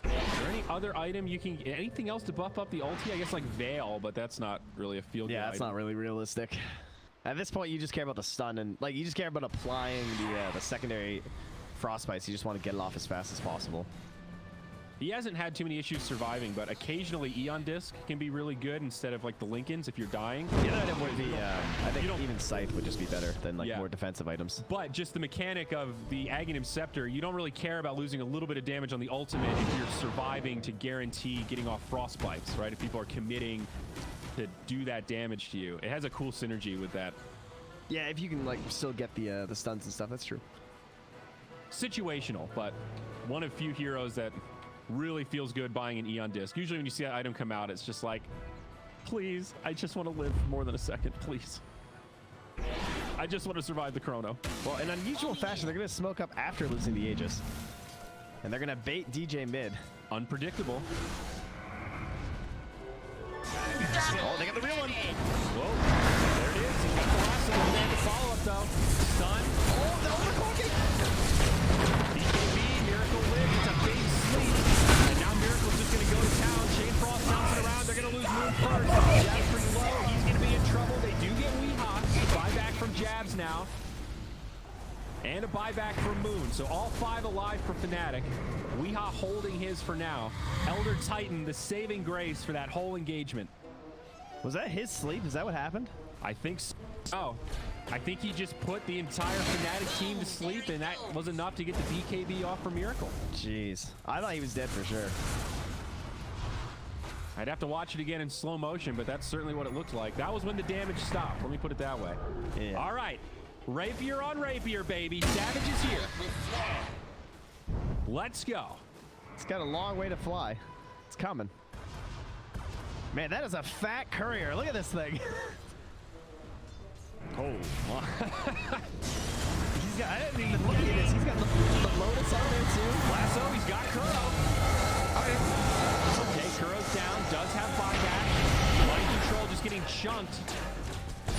Is there any other item you can... Anything else to buff up the ulti? I guess like Veil, but that's not really a feel-good Yeah, that's item. not really realistic. At this point, you just care about the stun and like you just care about applying the secondary frostbites. You just want to get it off as fast as possible. He hasn't had too many issues surviving, but occasionally Eon Disc can be really good instead of like the Lincolns if you're dying. The other item would be, I think even Scythe would just be better than like more defensive items. But just the mechanic of the Aghanim Scepter, you don't really care about losing a little bit of damage on the ultimate if you're surviving to guarantee getting off frostbites, right? If people are committing to do that damage to you. It has a cool synergy with that. Yeah, if you can like still get the stuns and stuff, that's true. Situational, but one of few heroes that really feels good buying an Eon Disc. Usually when you see that item come out, it's just like, please, I just want to live more than a second, please. I just want to survive the chrono. Well, in unusual fashion, they're going to smoke up after losing the Aegis. And they're going to bait DJ mid. Unpredictable. Oh, they got the real one. Whoa, there it is. He got the last one. They the follow-up, though. Stun. Oh, the overclocking. BKB, Miracle lives. It's a big sleep. And now Miracle's just going to go to town. Chain Frost bouncing around. They're going to lose Moon first. Jab's pretty low. He's going to be in trouble. They do get Weehaw. Buyback from Jabs now. And a buyback from Moon. So all 5 alive for Fnatic. Weehaw holding his for now. Elder Titan, the saving grace for that whole engagement. Was that his sleep? Is that what happened? I think so. Oh, I think he just put the entire Fnatic team to sleep, and that was enough to get the BKB off for Miracle. Jeez. I thought he was dead for sure. I'd have to watch it again in slow motion, but that's certainly what it looked like. That was when the damage stopped. Let me put it that way. Yeah. All right. Rapier on Rapier, baby. Savage is here. Let's go. It's got a long way to fly. It's coming. Man, that is a fat courier. Look at this thing. Oh. He's got, I didn't even look at this. He's got the Lotus on there too. Lasso, he's got Kuro. Okay, Kuro's down. Does have buyback. Mind control just getting chunked.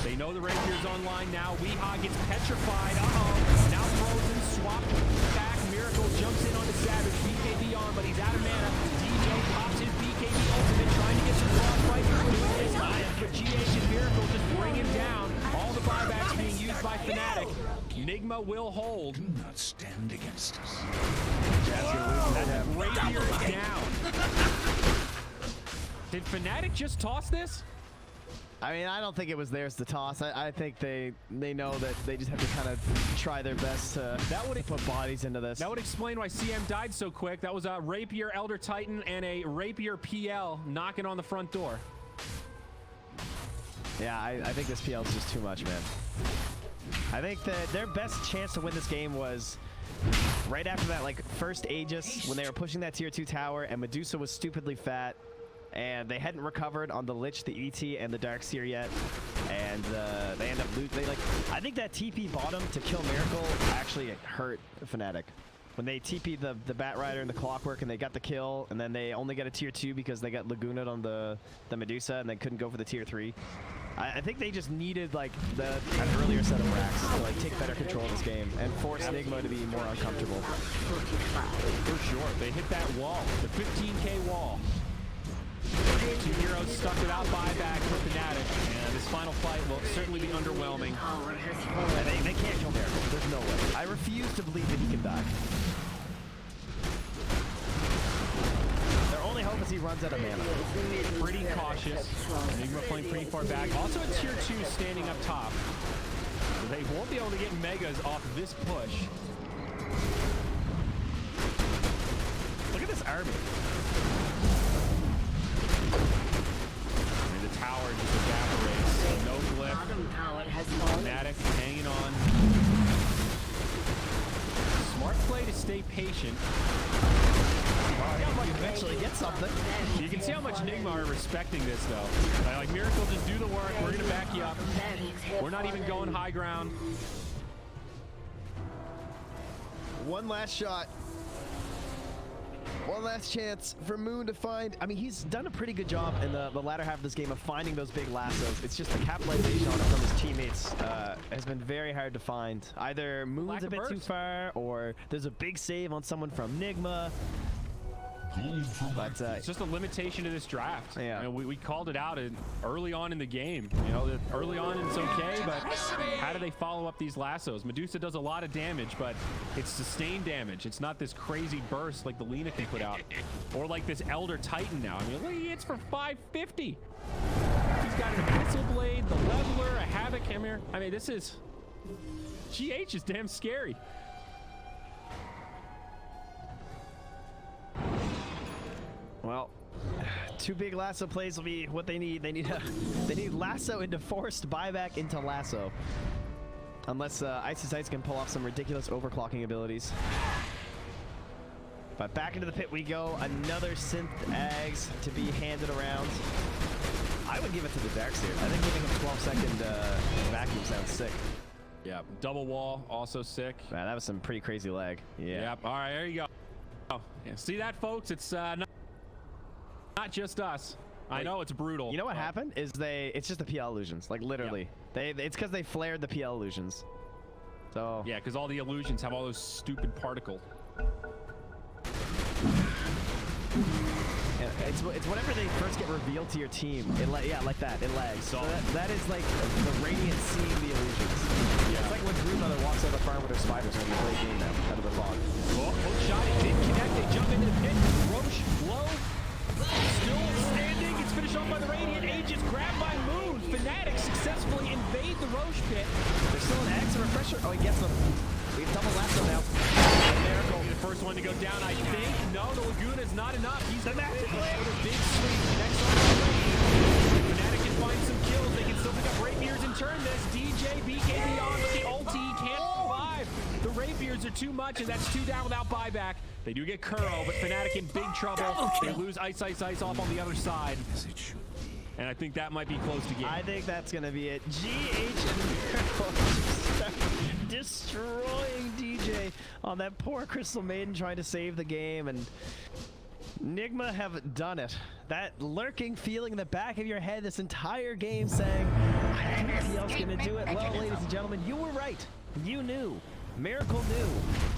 They know the Rapier's online now. Weehaw gets petrified. Uh-oh. Now frozen. Swap back. Miracle jumps in on the Savage. BKB on, but he's out of mana. DJ pops his BKB ultimate, trying to get some frostbite. But GH and Miracle just bring him down. All the buybacks being used by Fnatic. Nigma will hold. Do not stand against us. Rapier is down. Did Fnatic just toss this? I mean, I don't think it was theirs to toss. I think they know that they just have to kind of try their best to put bodies into this. That would explain why CM died so quick. That was a Rapier Elder Titan and a Rapier PL knocking on the front door. Yeah, I think this PL is just too much, man. I think that their best chance to win this game was right after that, like, first Aegis, when they were pushing that tier 2 tower, and Medusa was stupidly fat, and they hadn't recovered on the Lich, the ET, and the Darkseer yet, and they end up losing. I think that TP bottom to kill Miracle actually hurt Fnatic. When they TP'd the Bat Rider and the Clockwork, and they got the kill, and then they only got a tier 2 because they got Laguna'd on the Medusa, and they couldn't go for the tier 3. I think they just needed like an earlier set of racks to like take better control of this game and force Nigma to be more uncomfortable. For sure, they hit that wall, the 15K wall. Two heroes stuck without buyback for Fnatic, and this final fight will certainly be underwhelming. Tower has fallen. They can't kill Miracle. There's no way. I refuse to believe that he can die. Their only hope is he runs out of mana. Pretty cautious. Nigma playing pretty far back. Also a tier 2 standing up top. So they won't be able to get megas off this push. Look at this army. And the tower just evaporates. No glyph. Bottom tower has fallen. Fnatic hanging on. Smart play to stay patient. You eventually get something. You can see how much Nigma are respecting this, though. Like, Miracle, just do the work. We're going to back you up. We're not even going high ground. One last shot. One last chance for Moon to find. I mean, he's done a pretty good job in the latter half of this game of finding those big lassos. It's just the capitalization on it from his teammates has been very hard to find. Either Moon's a bit too far, or there's a big save on someone from Nigma. But It's just a limitation to this draft. Yeah. You know, we called it out early on in the game. You know, early on it's okay, but how do they follow up these lassos? Medusa does a lot of damage, but it's sustained damage. It's not this crazy burst like the Lina can put out, or like this Elder Titan now. I mean, look, he hits for 550. He's got an Abyssal Blade, the Leveler, a Havoc Hammer. I mean, this is... GH is damn scary. well, two big lasso plays will be what they need. They need lasso into forced buyback into lasso. Unless Icy Ice can pull off some ridiculous overclocking abilities. But back into the pit we go. Another synth Ags to be handed around. I would give it to the Darks here. I think giving him 12-second vacuum sounds sick. Yeah, double wall, also sick. Man, that was some pretty crazy lag. Yeah. Yep. All right, there you go. Oh, yeah, see that, folks? It's not just us. I know it's brutal. You know what happened? Is it's just the PL illusions. Like literally. It's because they flared the PL illusions. So Yeah, because all the illusions have all those stupid particles. yeah, it's whenever they first get revealed to your team. Like that. It lags. So that is like the Radiant seeing the illusions. Yeah. It's like when Greenmother walks out of the farm with her spiders when you play a game now out of the fog. Oh, shot. It didn't connect. They jump into the pit. Roche low. Still standing. It's finished off by the Radiant. Aegis grabbed by Moon. Fnatic successfully invade the Roche pit. There's still an Axe, a refresher. Oh, he gets them. We have double lasso now. Miracle, the first one to go down, I think. No, the Laguna is not enough. He's the magic blade. Big sweep. Next on the Radiant. Fnatic can find some kills. They can still pick up rapiers and turn this. DJ, BK beyond with the ulti. Can't survive. The rapiers are too much, and that's 2 down without buyback. They do get Kuro, but Fnatic in big trouble. They lose Ice off on the other side. And I think that might be close to game. I think that's going to be it. GH and Miracle destroying DJ on that poor Crystal Maiden trying to save the game. And Nigma have done it. That lurking feeling in the back of your head this entire game saying, I think PL's going to do it. Well, ladies and gentlemen, you were right. You knew. Miracle knew.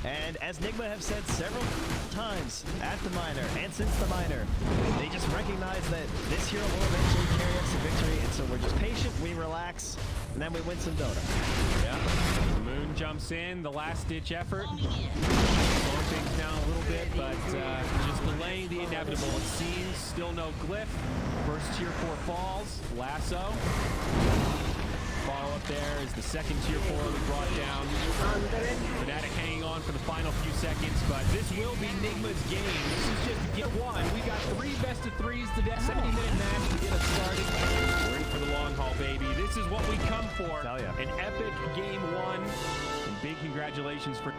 And as Nigma have said several times at the minor and since the minor, they just recognize that this hero will eventually carry us to victory. And so we're just patient, we relax, and then we win some Dota. Yeah. Moon jumps in, the last-ditch effort. Slowing things down a little bit, but just delaying the inevitable. It seems still no glyph. First tier 4 falls. Lasso. Follow up there is the second tier 4 we brought down. Fnatic hanging on for the final few seconds, but this will be Nigma's game. This is just get one. We got 3 best of 3s today. 70-minute match to get us started. We're in for the long haul, baby. This is what we come for. Hell yeah. An epic game 1. And big congratulations for